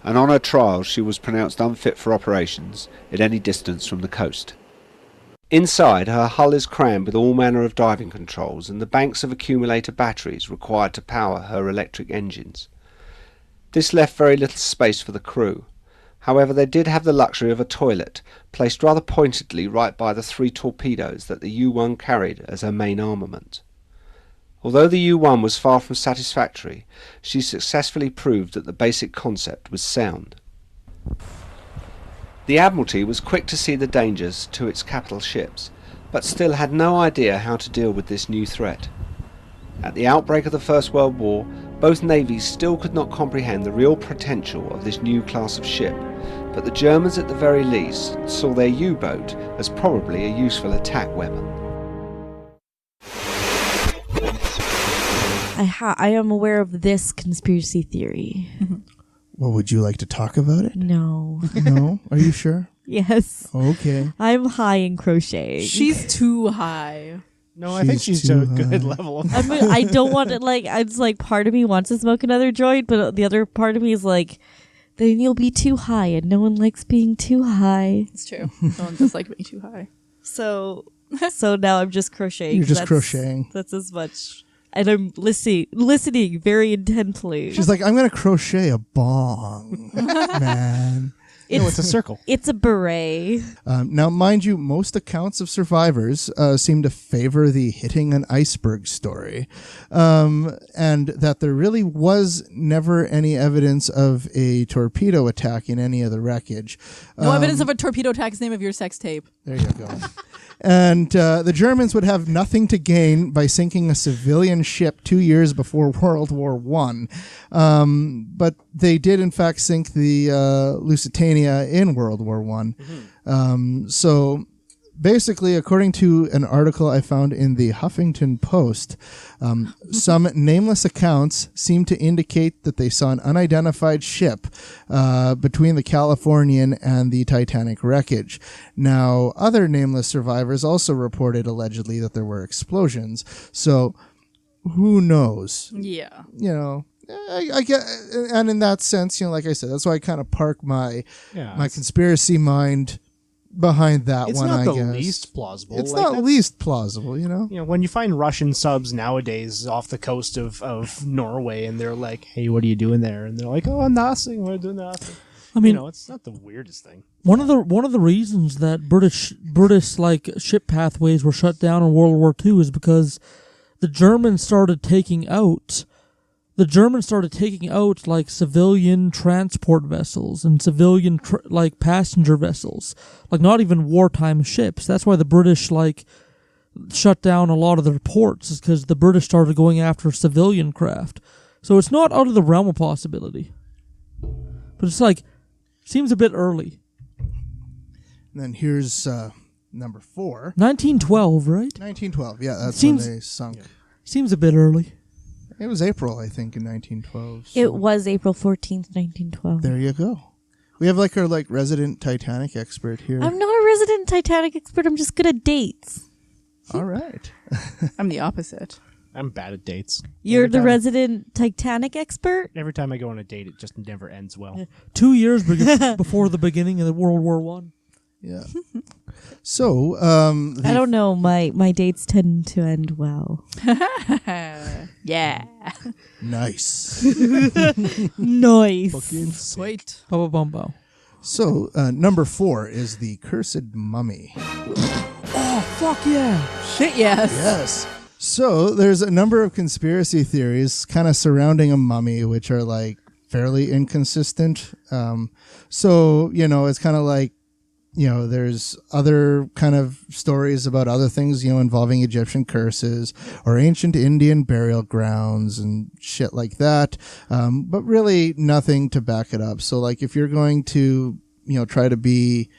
N: and on her trials she was pronounced unfit for operations at any distance from the coast. Inside, her hull is crammed with all manner of diving controls and the banks of accumulator batteries required to power her electric engines. This left very little space for the crew. However, they did have the luxury of a toilet, placed rather pointedly right by the 3 torpedoes that the U-1 carried as her main armament. Although the U-1 was far from satisfactory, she successfully proved that the basic concept was sound. The Admiralty was quick to see the dangers to its capital ships, but still had no idea how to deal with this new threat. At the outbreak of the First World War, both navies still could not comprehend the real potential of this new class of ship, but the Germans at the very least saw their U-boat as probably a useful attack weapon.
B: I am aware of this conspiracy theory.
L: Well, would you like to talk about it?
B: No.
L: No? Are you sure?
B: Yes.
L: Okay.
B: I'm high in crocheting.
K: She's too high.
M: No, I think she's to a good level of
B: I don't want to, like, it's like part of me wants to smoke another joint, but the other part of me is like, then you'll be too high, and no one likes being too high.
K: It's true. No one does like being too high.
B: So now I'm just crocheting.
L: You're just crocheting.
B: That's as much. And I'm listening very intently.
L: She's like, I'm going to crochet a bong, man.
M: It's a circle.
B: It's a beret.
L: Now, mind you, most accounts of survivors seem to favor the hitting an iceberg story, and that there really was never any evidence of a torpedo attack in any of the wreckage.
K: No evidence of a torpedo attack is the name of your sex tape.
L: There you go. And the Germans would have nothing to gain by sinking a civilian ship 2 years before World War I. But they did, in fact, sink the Lusitania in World War I. So basically, according to an article I found in the Huffington Post, some nameless accounts seem to indicate that they saw an unidentified ship between the Californian and the Titanic wreckage. Now, other nameless survivors also reported allegedly that there were explosions. So, who knows?
K: Yeah.
L: You know, I get, and in that sense, you know, like I said, that's why I kind of park my conspiracy mind behind that
M: it's
L: one.
M: not
L: I
M: the
L: guess
M: least plausible.
L: It's
M: like,
L: not least plausible, you know.
M: You know, when you find Russian subs nowadays off the coast of Norway, and they're like, "Hey, what are you doing there?" And they're like, "Oh, nothing. We're doing nothing."
A: I mean,
M: you know, it's not the weirdest thing.
A: One of the reasons that British like ship pathways were shut down in World War II is because the Germans started taking out the Germans started taking out like civilian transport vessels and civilian like passenger vessels, like not even wartime ships. That's why the British like shut down a lot of their ports, is because the British started going after civilian craft. So it's not out of the realm of possibility, but it's like seems a bit early.
L: And then here's number 4.
A: 1912, right?
L: 1912. Yeah, that's
A: Seems-
L: when they sunk.
A: Seems a bit early.
L: It was April, I think, in 1912.
B: It was April 14th, 1912.
L: There you go. We have like our resident Titanic expert here.
B: I'm not a resident Titanic expert. I'm just good at dates.
L: All right.
K: I'm the opposite.
M: I'm bad at dates.
B: You're
M: Every
B: the
M: time-
B: resident Titanic expert?
M: Every time I go on a date, it just never ends well.
A: 2 years before the beginning of the World War One.
L: Yeah. So,
B: I don't know. My dates tend to end well.
K: Yeah.
L: Nice.
B: Nice.
K: Sweet.
A: Bumbo.
L: So, number 4 is the Cursed Mummy.
A: Oh, fuck yeah.
K: Shit, yes.
L: Yes. So, there's a number of conspiracy theories kind of surrounding a mummy, which are like fairly inconsistent. So, it's kind of like, there's other kind of stories about other things, involving Egyptian curses or ancient Indian burial grounds and shit like that. But really nothing to back it up. So like if you're going to, try to be,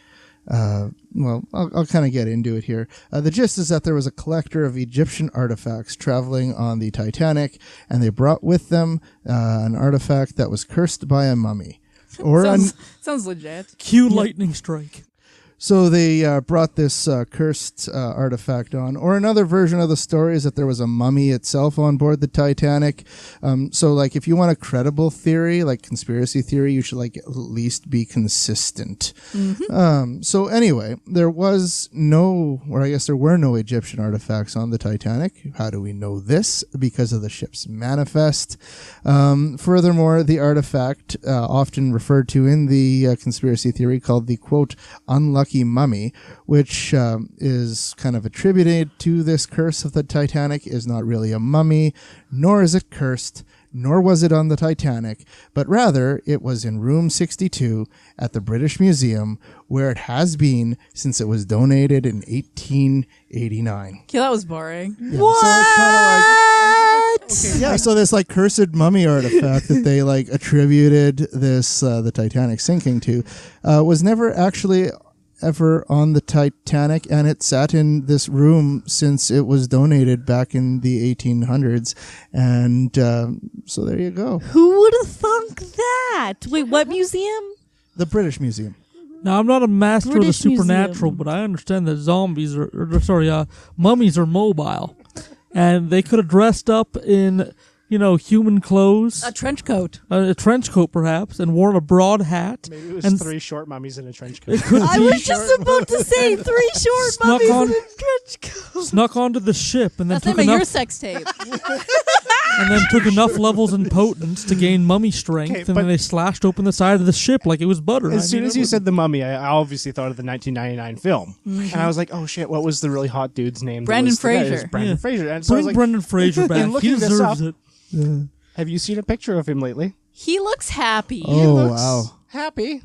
L: I'll kind of get into it here. The gist is that there was a collector of Egyptian artifacts traveling on the Titanic, and they brought with them an artifact that was cursed by a mummy.
K: Sounds legit.
A: Cue lightning strike.
L: So they brought this cursed artifact on. Or another version of the story is that there was a mummy itself on board the Titanic. So like if you want a credible theory, like conspiracy theory, you should like at least be consistent.
K: Mm-hmm.
L: So anyway, there were no Egyptian artifacts on the Titanic. How do we know this? Because of the ship's manifest. Furthermore, the artifact, often referred to in the conspiracy theory, called the, quote, unlucky mummy, which is kind of attributed to this curse of the Titanic, is not really a mummy, nor is it cursed, nor was it on the Titanic, but rather it was in room 62 at the British Museum, where it has been since it was donated in 1889.
K: Okay, that was boring.
L: Yeah, what? So this like cursed mummy artifact that they like attributed this the Titanic sinking to was never actually ever on the Titanic, and it sat in this room since it was donated back in the 1800s, and so there you go.
B: Who would have thunk that? Wait, what museum?
L: The British Museum.
A: Now, I'm not a master
B: British
A: of the supernatural,
B: Museum.
A: but I understand that mummies are mobile, and they could have dressed up in, human clothes.
K: A trench coat.
A: A trench coat, perhaps, and worn a broad hat.
M: Maybe it was
A: and
M: 3 short mummies in a trench coat.
B: I was just about to say 3 short
A: Snuck
B: mummies
A: on-
B: in a trench coat.
A: Snuck onto the ship and then
K: That's the
A: took
K: name of your
A: enough,
K: sex tape.
A: and then took enough levels in potence to gain mummy strength,
M: Okay,
A: and
M: but-
A: then they slashed open the side of the ship like it was butter.
M: As soon as you said the mummy, I obviously thought of the 1999 film. And I was like, oh shit, what was the really hot dude's name? that
K: Brandon
M: was the guy? It was
K: Fraser.
M: Brandon
A: Yeah.
M: Fraser. And so I
A: Bring
M: was like,
A: Brendan Fraser back.
M: and
A: He
M: looking this
A: deserves
M: up,
A: it.
M: have you seen a picture of him lately?
K: He looks happy.
L: Oh,
M: He looks
L: wow.
M: happy.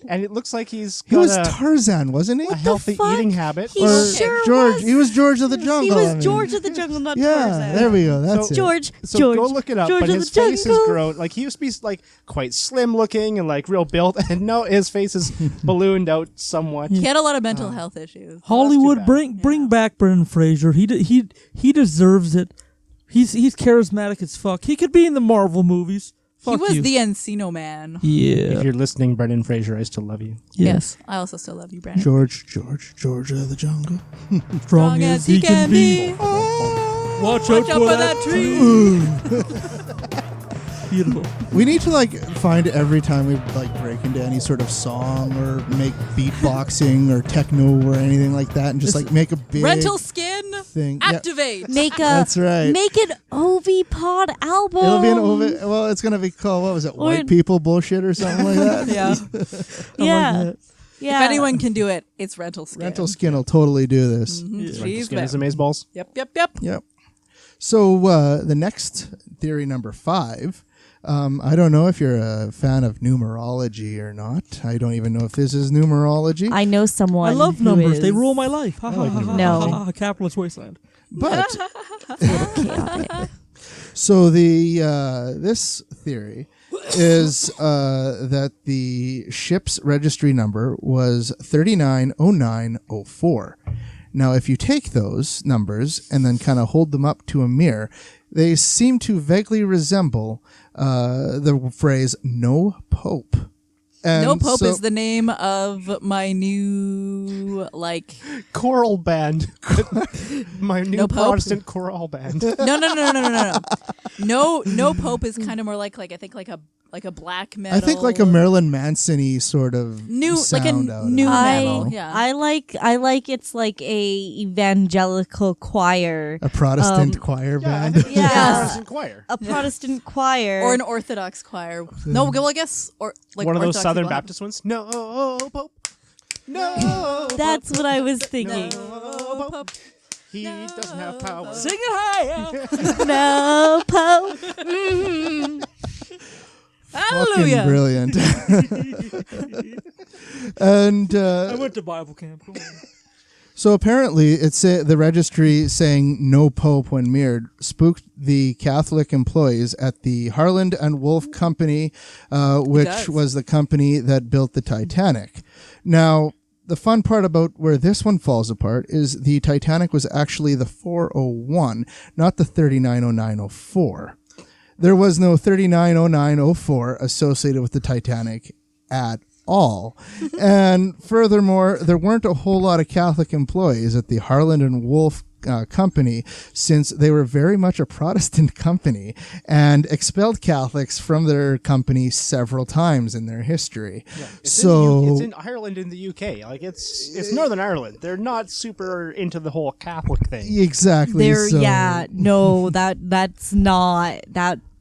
M: And it looks like he's
L: He
M: got
L: was
M: a
L: Tarzan, wasn't he?
M: healthy
B: fuck?
M: eating habit.
B: He
L: Or
B: sure
L: George.
B: was.
L: He was George of the Jungle.
B: He
L: I
B: was
L: mean.
B: George of the Jungle, not
L: Yeah,
B: Tarzan.
L: there we go. That's it.
B: George.
M: So
B: George.
M: go look it up,
B: George
M: but
B: of
M: his
B: the
M: face has
B: Jungle.
M: grown. Like he used to be like quite slim looking and like real built, and no, his face is ballooned out somewhat.
K: He had a lot of mental health issues.
A: Hollywood,
M: bad.
A: bring back Brendan Fraser. He deserves it. He's charismatic as fuck. He could be in the Marvel movies. Fuck
K: He was
A: you.
K: the Encino Man.
A: Yeah.
M: If you're listening, Brendan Fraser, I still love you.
K: Yes. I also still love you, Brandon.
L: George of the Jungle.
A: Strong as he can be. Watch out for that tree. Beautiful.
L: We need to like find every time we like break into any sort of song or make beatboxing or techno or anything like that, and just like make a big
K: Rental skin.
L: thing. Yeah.
K: Activate.
B: Make a
L: That's right.
B: Make an OV pod album.
L: It'll be an well, it's gonna be called, what was it, white people bullshit or something like that?
K: Yeah.
B: Yeah. Yeah.
K: If anyone can do it, it's Rental Skin.
L: Rental Skin will totally do this.
K: Mhm.
M: Rental
K: She's
M: Skin
K: there.
M: is amazeballs.
K: Yep.
L: Yep. So the next theory, number 5. I don't know if you're a fan of numerology or not. I don't even know if this is numerology.
B: I know someone.
A: I love
B: who
A: numbers.
B: is-
A: They rule my life. Ha, ha, ha, ha,
B: No.
A: ha, ha, capitalist wasteland.
L: But
B: chaotic.
L: so the this theory is that the ship's registry number was 390904. Now, if you take those numbers and then kind of hold them up to a mirror, they seem to vaguely resemble the phrase "no Pope." And
K: No Pope
L: so-
K: is the name of my new
M: choral band. My new
K: No Pope?
M: Protestant choral band.
K: No Pope is kind of more like I think like a black metal.
L: I think like a Marilyn Manson-y sort of
K: New- like a
L: sound out of
K: new
L: it.
K: metal. Yeah.
B: I like it's like a evangelical choir.
L: A Protestant choir band.
B: Yeah.
M: Protestant choir.
B: A Protestant choir.
K: or an Orthodox choir. No, well I guess or like
M: one of those
K: Orthodox
M: Southern
K: people have-
M: Baptist ones. No Pope. No.
B: That's what I was thinking.
M: No Pope. He doesn't have power.
A: Sing it higher.
B: No Pope. Mm.
L: Fucking brilliant. And
A: I went to Bible camp. Come on.
L: so apparently, the registry saying "no Pope" when mirrored spooked the Catholic employees at the Harland and Wolff Company, which was the company that built the Titanic. Now, the fun part about where this one falls apart is the Titanic was actually the 401, not the 390904. There was no 390904 associated with the Titanic at all. And furthermore, there weren't a whole lot of Catholic employees at the Harland and Wolff company, since they were very much a Protestant company and expelled Catholics from their company several times in their history.
M: Yeah,
L: it's
M: in Ireland in the UK. Like it's Northern Ireland. They're not super into the whole Catholic thing.
L: Exactly.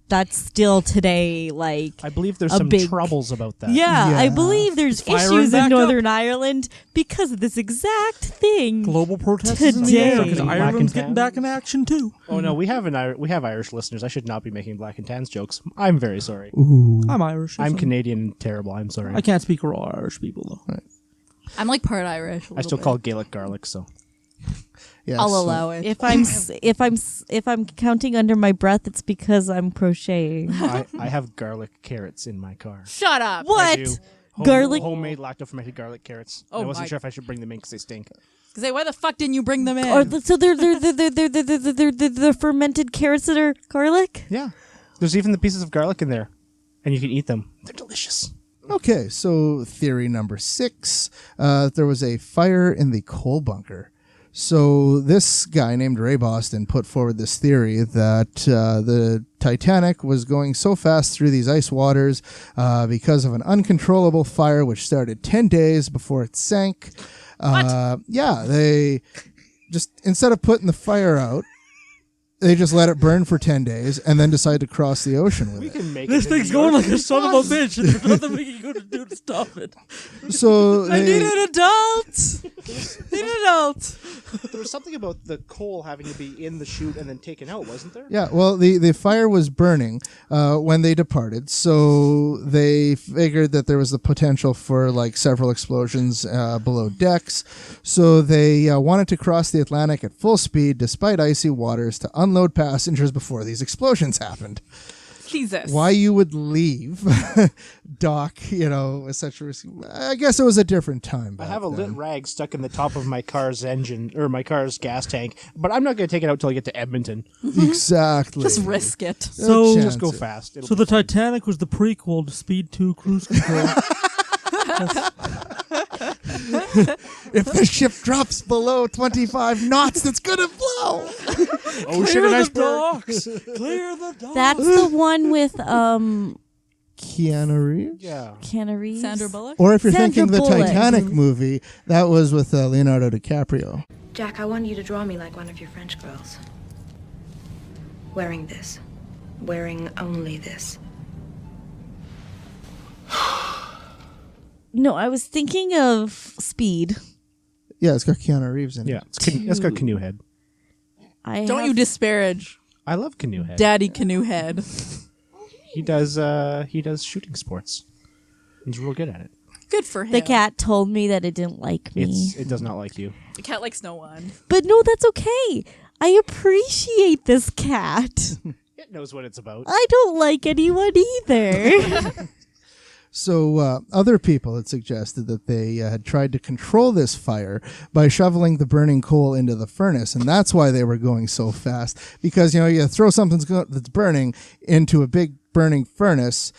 B: That's still today, like
M: I believe there's
B: a
M: some
B: big
M: troubles about that.
B: Yeah, I believe there's
A: firing
B: issues
A: back
B: in
A: up.
B: Northern Ireland because of this exact thing.
A: Global protests in the air because
B: Today.
A: Ireland's getting back in action too.
M: Oh no, we have Irish listeners. I should not be making black and tans jokes. I'm very sorry.
L: Ooh.
A: I'm Irish.
M: I'm Canadian and terrible. I'm sorry.
A: I can't speak for all Irish people though.
L: Right.
K: I'm like part Irish.
M: I still call Gaelic garlic, so
L: Yes.
K: I'll allow it.
B: If I'm counting under my breath, it's because I'm crocheting.
M: I have garlic carrots in my car.
K: Shut up.
B: What?
M: I do.
B: Garlic?
M: Homemade lacto-fermented garlic carrots.
K: Oh
M: I wasn't
K: my-
M: sure if I should bring them in because they stink.
K: Say, why the fuck didn't you bring them in?
B: So they're the fermented carrots that are garlic.
M: Yeah, there's even the pieces of garlic in there, and you can eat them. They're delicious.
L: Okay, so theory number 6. There was a fire in the coal bunker. So this guy named Ray Boston put forward this theory that the Titanic was going so fast through these ice waters because of an uncontrollable fire which started 10 days before it sank. Yeah, they just, instead of putting the fire out, they just let it burn for 10 days and then decide to cross the ocean with
M: We
L: it.
M: can make
A: This
M: it in
A: thing's
M: New York.
A: going like a son of a bitch, and there's nothing we can go to do to stop it.
L: So
K: I
L: they-
K: need an adult. Need an adult.
M: There was something about the coal having to be in the chute and then taken out, wasn't there?
L: Yeah, well, the fire was burning when they departed, so they figured that there was the potential for like several explosions below decks. So they wanted to cross the Atlantic at full speed, despite icy waters, to unload passengers before these explosions happened.
K: Jesus.
L: Why you would leave dock, with such a risk? I guess it was a different time.
M: I
L: back
M: have a
L: then.
M: lit rag stuck in the top of my car's engine or my car's gas tank, but I'm not going to take it out until I get to Edmonton.
L: Exactly.
K: Just risk it.
A: So
M: Just go fast. It'll
A: So
M: be
A: the Titanic was the prequel to Speed 2 Cruise Control.
L: If the ship drops below 25 knots, it's gonna blow.
M: Oh shit!
A: Clear
M: An
A: the
M: iceberg.
A: docks. Clear the docks.
B: That's the one with
L: Keanu Reeves.
M: Yeah.
B: Canaries.
K: Sandra Bullock.
L: Or if you're
B: Sandra
L: thinking the
B: Bullock.
L: Titanic movie, that was with Leonardo DiCaprio.
I: Jack, I want you to draw me like one of your French girls. Wearing this. Wearing only this.
B: No, I was thinking of Speed.
L: Yeah, it's got Keanu Reeves in it.
M: Yeah, it's got canoe head.
K: Don't you disparage.
M: I love Canoe Head.
K: Daddy Canoe Head.
M: He does shooting sports. He's real good at it.
K: Good for him.
B: The cat told me that it didn't like me.
M: It does not like you.
K: The cat likes no one.
B: But no, that's okay. I appreciate this cat.
M: It knows what it's about.
B: I don't like anyone either.
L: So other people had suggested that they had tried to control this fire by shoveling the burning coal into the furnace, and that's why they were going so fast. Because, you throw something that's burning into a big burning furnace,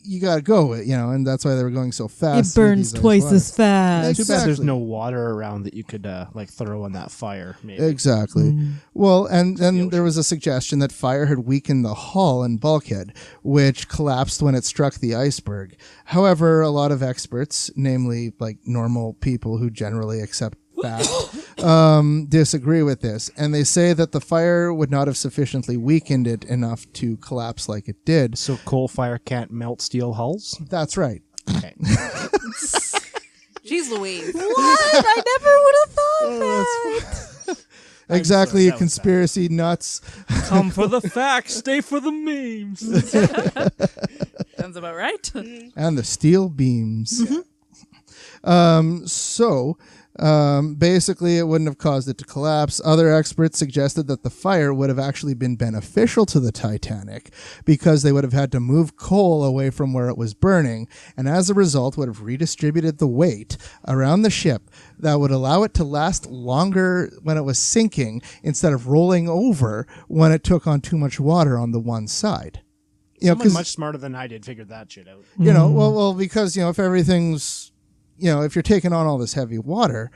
L: you got to go, and that's why they were going so fast.
B: It burns twice as fast.
M: Too bad there's no water around that you could throw on that fire. Maybe.
L: Exactly. Well, and then there was a suggestion that fire had weakened the hull and bulkhead, which collapsed when it struck the iceberg. However, a lot of experts, namely normal people who generally accept fact, disagree with this, and they say that the fire would not have sufficiently weakened it enough to collapse like it did.
M: So coal fire can't melt steel hulls?
L: That's right.
M: Okay.
K: Jeez Louise.
B: What? I never would have thought that.
L: Exactly, you conspiracy nuts.
A: Come for the facts, stay for the memes.
K: Sounds about right.
L: And the steel beams. Basically, it wouldn't have caused it to collapse. Other experts suggested that the fire would have actually been beneficial to the Titanic because they would have had to move coal away from where it was burning, and as a result would have redistributed the weight around the ship that would allow it to last longer when it was sinking instead of rolling over when it took on too much water on the one side.
M: Someone much smarter than I did figured that shit out.
L: Because, if everything's... if you're taking on all this heavy water,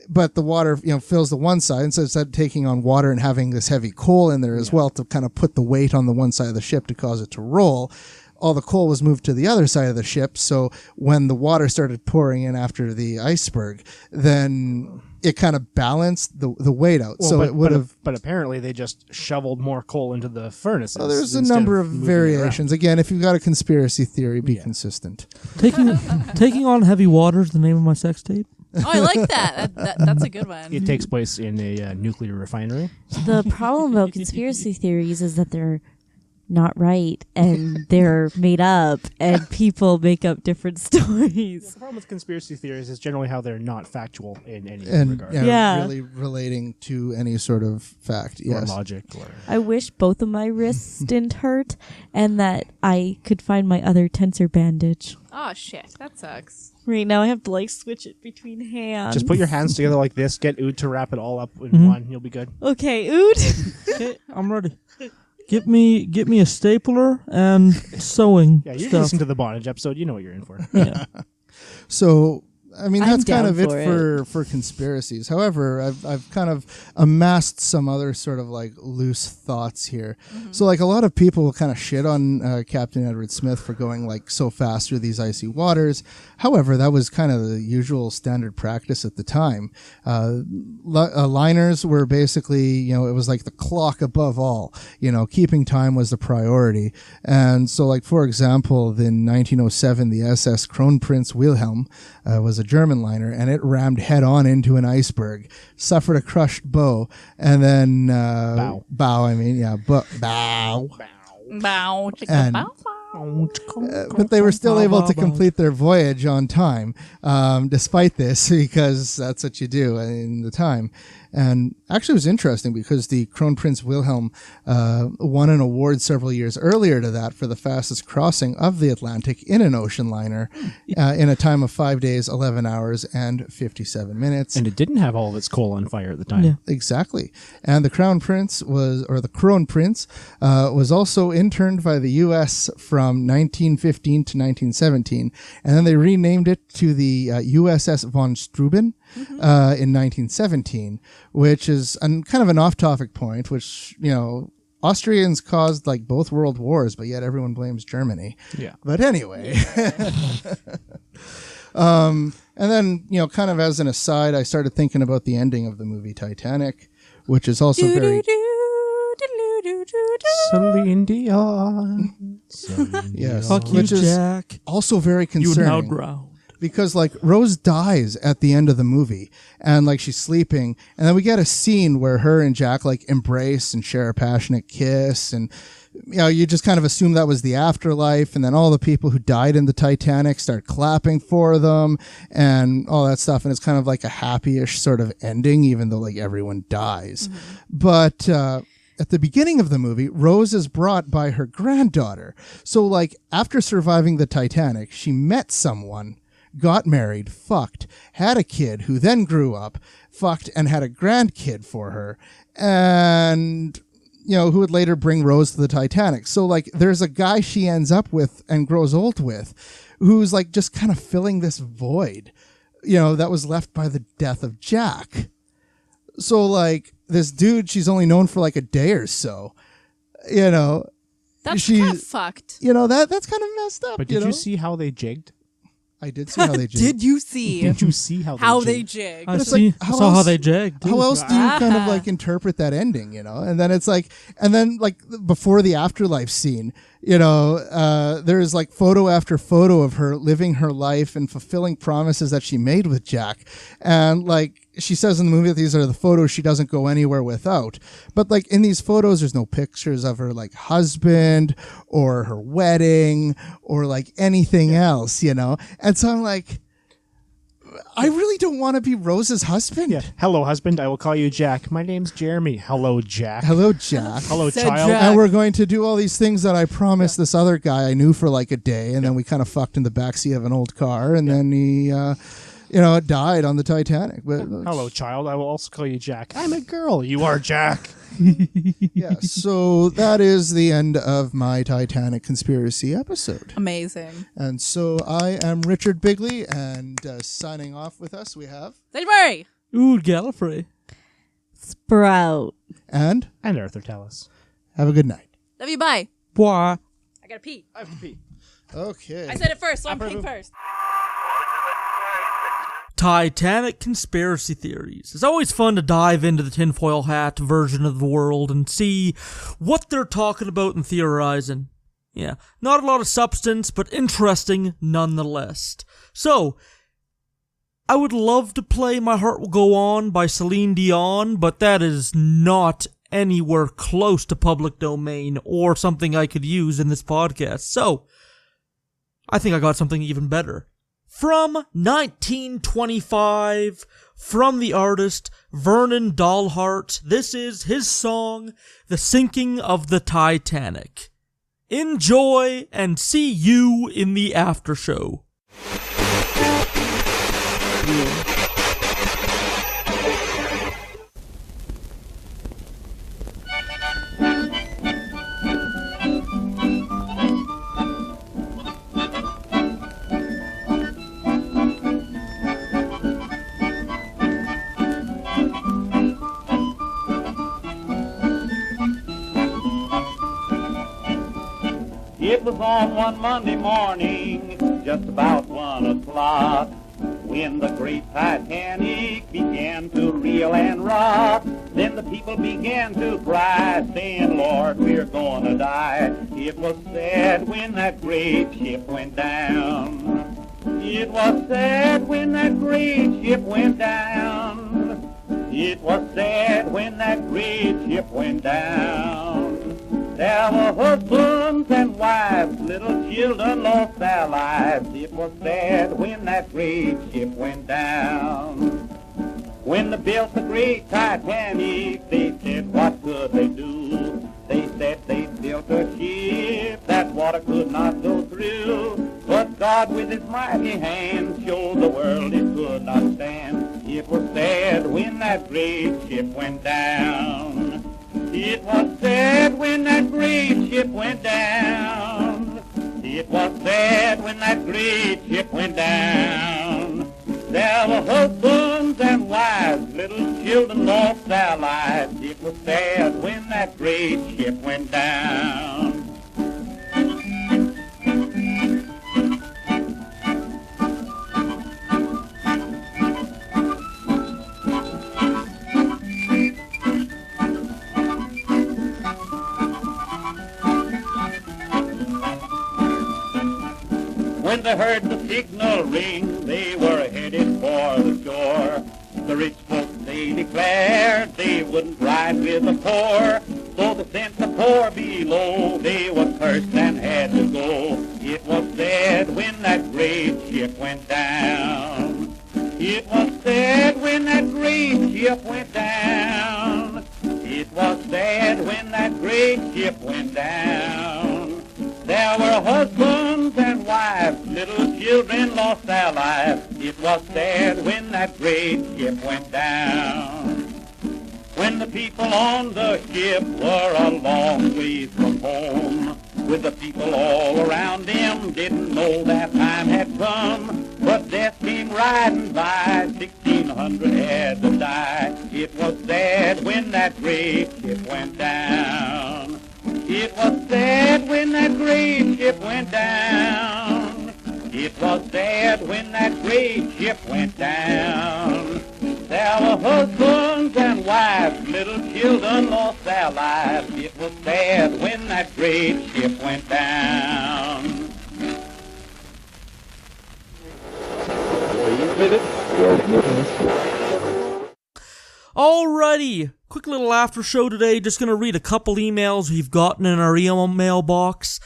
L: but the water, fills the one side, and so instead of taking on water and having this heavy coal in there as well to kind of put the weight on the one side of the ship to cause it to roll, all the coal was moved to the other side of the ship. So when the water started pouring in after the iceberg, then it kind of balanced the weight out.
M: Well,
L: so it would have.
M: But apparently they just shoveled more coal into the furnaces.
L: Well, there's a number of variations. Again, if you've got a conspiracy theory, be consistent.
A: Taking on heavy water is the name of my sex tape.
K: Oh, I like that. That's a good one.
M: It takes place in a nuclear refinery.
B: The problem about conspiracy theories is that they're not right and they're made up and people make up different stories.
M: The problem with conspiracy theories is generally how they're not factual in any regard.
L: Really relating to any sort of fact.
M: Or logic.
B: I wish both of my wrists didn't hurt and that I could find my other tensor bandage.
K: Oh, shit. That sucks.
B: Right now I have to switch it between hands.
M: Just put your hands together like this, get Ood to wrap it all up in one, you'll be good.
B: Okay, Ood.
A: Okay, I'm ready. Get me a stapler and sewing
M: you
A: stuff.
M: listen to the bondage episode, you know what you're in for.
A: Yeah.
L: So, that's kind of it
B: for
L: for conspiracies. However, I've kind of amassed some other sort of loose thoughts here. So a lot of people will kind of shit on Captain Edward Smith for going so fast through these icy waters. However, that was kind of the usual standard practice at the time. Liners were basically, it was the clock above all. Keeping time was the priority. And so, for example, in 1907, the SS Kronprinz Wilhelm was a German liner, and it rammed head on into an iceberg, suffered a crushed bow, and then bow. Bow. And, but they were still able to complete their voyage on time, despite this, because that's what you do in the time. And actually it was interesting because the Kronprinz Wilhelm won an award several years earlier to that for the fastest crossing of the Atlantic in an ocean liner in a time of 5 days, 11 hours, and 57 minutes.
M: And it didn't have all of its coal on fire at the time.
L: Yeah. Exactly. And the Crown Prince was also interned by the U.S. from 1915 to 1917. And then they renamed it to the USS von Steuben in 1917, which is kind of an off-topic point, which, Austrians caused both world wars, but yet everyone blames Germany.
M: Yeah.
L: But anyway. And then, kind of as an aside, I started thinking about the ending of the movie Titanic, which is also very...
M: Celine Dion.
L: Yes.
A: Fuck you,
L: which is
A: Jack.
L: also very concerning.
A: You now drown.
L: because like Rose dies at the end of the movie and like she's sleeping, and then we get a scene where her and Jack like embrace and share a passionate kiss, and you know, you just kind of assume that was the afterlife, and then all the people who died in the Titanic start clapping for them and all that stuff, and it's kind of like a happy-ish sort of ending, even though like everyone dies. But at the beginning of the movie, Rose is brought by her granddaughter. So like after surviving the Titanic, she met someone, got married, fucked, had a kid who then grew up, fucked, and had a grandkid for her, and you know, who would later bring Rose to the Titanic. So like there's a guy she ends up with and grows old with who's like just kind of filling this void, you know, that was left by the death of Jack. So like this dude, she's only known for like a day or so, you know.
K: That's kind of fucked.
L: You know, that's kind of messed up.
M: But did you see how they jigged?
L: I did see how they jigged.
K: Did you see?
M: Did you see how
K: they jigged?
A: I saw how they jigged.
L: How else do you kind of like interpret that ending, you know? And then it's like, and then like before the afterlife scene, you know, there's like photo after photo of her living her life and fulfilling promises that she made with Jack. And like she says in the movie that these are the photos she doesn't go anywhere without. But like in these photos, there's no pictures of her like husband or her wedding or like anything else, you know? And so I'm like, I really don't want to be Rose's husband.
M: Yeah. Hello, husband. I will call you Jack. My name's Jeremy. Hello, Jack.
L: Hello, Jack.
M: Hello,
K: Said
M: child.
K: Jack.
L: And we're going to do all these things that I promised this other guy I knew for like a day, and then we kind of fucked in the backseat of an old car, and then he, you know, died on the Titanic. But
M: Hello, child. I will also call you Jack. I'm a girl. You are Jack.
L: yeah, so that is the end of my Titanic conspiracy episode.
K: Amazing.
L: And so I am Richard Bigley, and signing off with us we have
K: Sadie Murray.
A: Ooh, Gallifrey.
B: Sprout.
L: and
M: Arthur Tallis.
L: have a good night.
K: Love you. Bye.
A: Bois.
K: I gotta pee.
M: I have to pee.
L: Okay.
K: I said it first, so I'm peeing first.
A: Titanic conspiracy theories. It's always fun to dive into the tinfoil hat version of the world and see what they're talking about and theorizing. Yeah, not a lot of substance, but interesting nonetheless. So, I would love to play My Heart Will Go On by Celine Dion, but that is not anywhere close to public domain or something I could use in this podcast. So, I think I got something even better. From 1925, from the artist Vernon Dalhart, this is his song, The Sinking of the Titanic. Enjoy and see you in the after show.
R: It was on one Monday morning, just about 1 o'clock, when the great Titanic began to reel and rock. Then the people began to cry, saying, Lord, we're gonna die. It was sad when that great ship went down. It was sad when that great ship went down. It was sad when that great ship went down. There were husbands and wives, little children lost their lives. It was sad when that great ship went down. When they built the great Titanic, they said, what could they do? They said they built a ship that water could not go through. But God with his mighty hand showed the world it could not stand. It was sad when that great ship went down. It was sad when that great ship went down. It was sad when that great ship went down. There were husbands and wives, little children lost their lives. It was sad when that great ship went down. When they heard the signal ring, they were headed for the shore. The rich folks, they declared they wouldn't ride with the poor, so they sent the poor below. They were cursed and had to go. It was sad when that great ship went down. It was sad when that great ship went down. It was sad when that great ship went down. There were husbands and wives, little children lost their lives. It was sad when that great ship went down. When the people on the ship were a long ways from home, with the people all around them, didn't know that time had come. But death came riding by, 1,600 had to die. It was sad when that great ship went down. It was sad when that great ship went down. It was sad when that great ship went down. There were husbands and wives, little children lost their lives. It was sad when that great ship went down.
A: Alrighty, quick little after show today. Just gonna read a couple emails we've gotten in our email box.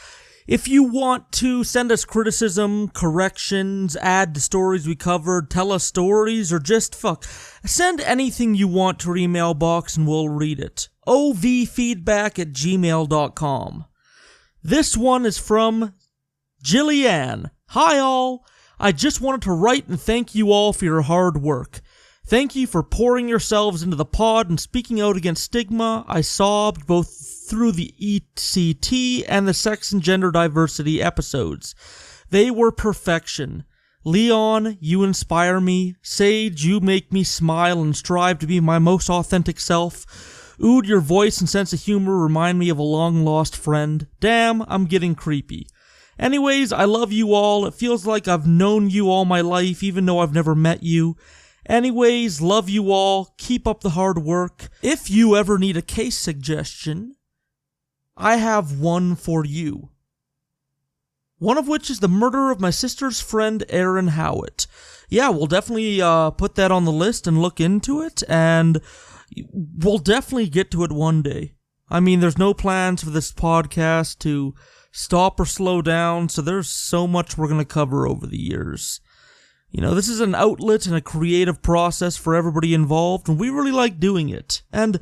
A: If you want to send us criticism, corrections, add to stories we covered, tell us stories, or just send anything you want to our email box and we'll read it. ovfeedback@gmail.com. This one is from Jillian. Hi all. I just wanted to write and thank you all for your hard work. Thank you for pouring yourselves into the pod and speaking out against stigma. I sobbed both through the ECT and the sex and gender diversity episodes. They were perfection. Leon, you inspire me. Sage, you make me smile and strive to be my most authentic self. Ood, your voice and sense of humor remind me of a long-lost friend. Damn, I'm getting creepy. Anyways, I love you all. It feels like I've known you all my life, even though I've never met you. Anyways, love you all. Keep up the hard work. If you ever need a case suggestion, I have one for you. One of which is the murder of my sister's friend, Aaron Howitt. Yeah, we'll definitely put that on the list and look into it, and we'll definitely get to it one day. I mean, there's no plans for this podcast to stop or slow down, so there's so much we're going to cover over the years. You know, this is an outlet and a creative process for everybody involved, and we really like doing it. And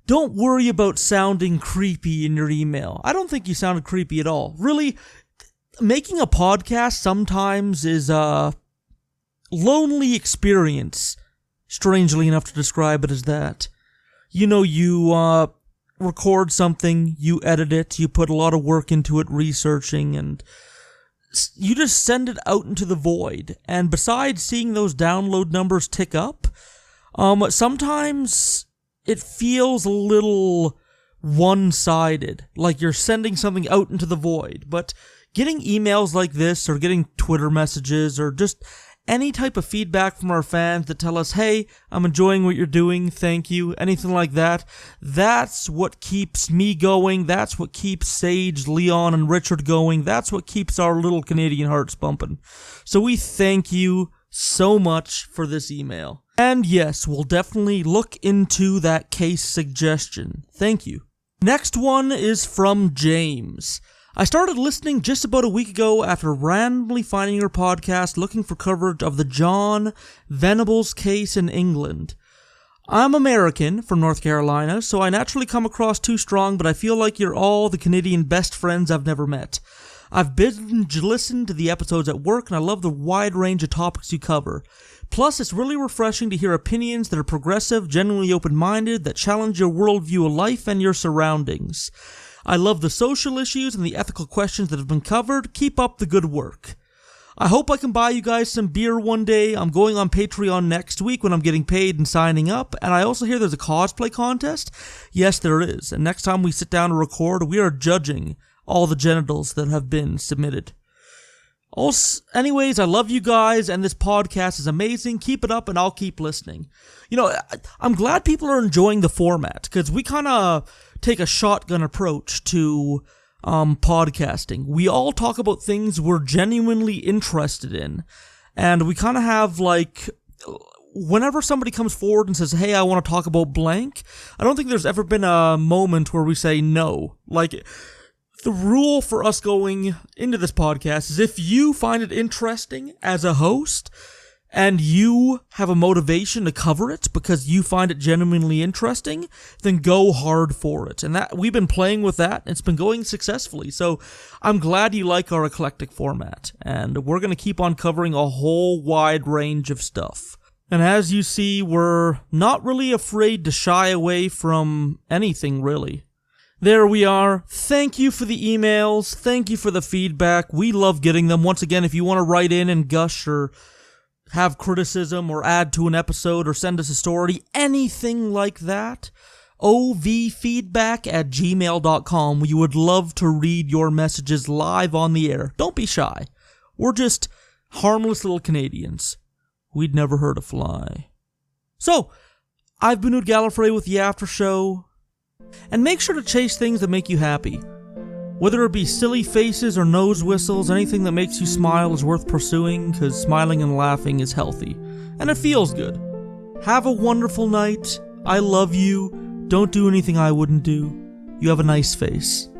A: don't worry about sounding creepy in your email. I don't think you sounded creepy at all. Really, making a podcast sometimes is a lonely experience, strangely enough to describe it as that. You know, you record something, you edit it, you put a lot of work into it, researching, and you just send it out into the void. And besides seeing those download numbers tick up, sometimes it feels a little one-sided, like you're sending something out into the void. But getting emails like this, or getting Twitter messages, or just any type of feedback from our fans that tell us, hey, I'm enjoying what you're doing, thank you, anything like that, that's what keeps me going, that's what keeps Sage, Leon, and Richard going, that's what keeps our little Canadian hearts bumping. So we thank you so much for this email. And yes, we'll definitely look into that case suggestion. Thank you. Next one is from James. I started listening just about a week ago after randomly finding your podcast looking for coverage of the John Venables case in England. I'm American from North Carolina, so I naturally come across too strong, but I feel like you're all the Canadian best friends I've never met. I've binge-listened to the episodes at work, and I love the wide range of topics you cover. Plus, it's really refreshing to hear opinions that are progressive, genuinely open-minded, that challenge your worldview of life and your surroundings. I love the social issues and the ethical questions that have been covered. Keep up the good work. I hope I can buy you guys some beer one day. I'm going on Patreon next week when I'm getting paid and signing up. And I also hear there's a cosplay contest. Yes, there is. And next time we sit down to record, we are judging all the genitals that have been submitted. Also, anyways, I love you guys, and this podcast is amazing. Keep it up, and I'll keep listening. You know, I'm glad people are enjoying the format, because we kind of take a shotgun approach to podcasting. We all talk about things we're genuinely interested in, And we kind of have, like, whenever somebody comes forward and says, hey, I want to talk about blank, I don't think there's ever been a moment where we say no. Like, the rule for us going into this podcast is if you find it interesting as a host and you have a motivation to cover it because you find it genuinely interesting, then go hard for it. And that we've been playing with that, and it's been going successfully. So I'm glad you like our eclectic format, and we're going to keep on covering a whole wide range of stuff. And as you see, we're not really afraid to shy away from anything, really. There we are. Thank you for the emails. Thank you for the feedback. We love getting them. Once again, if you want to write in and gush or have criticism or add to an episode or send us a story, anything like that, ovfeedback@gmail.com. We would love to read your messages live on the air. Don't be shy. We're just harmless little Canadians. We'd never hurt a fly. So, I've been Ood Gallifrey with the After Show, and make sure to chase things that make you happy. Whether it be silly faces or nose whistles, anything that makes you smile is worth pursuing, because smiling and laughing is healthy, and it feels good. Have a wonderful night. I love you. Don't do anything I wouldn't do. You have a nice face.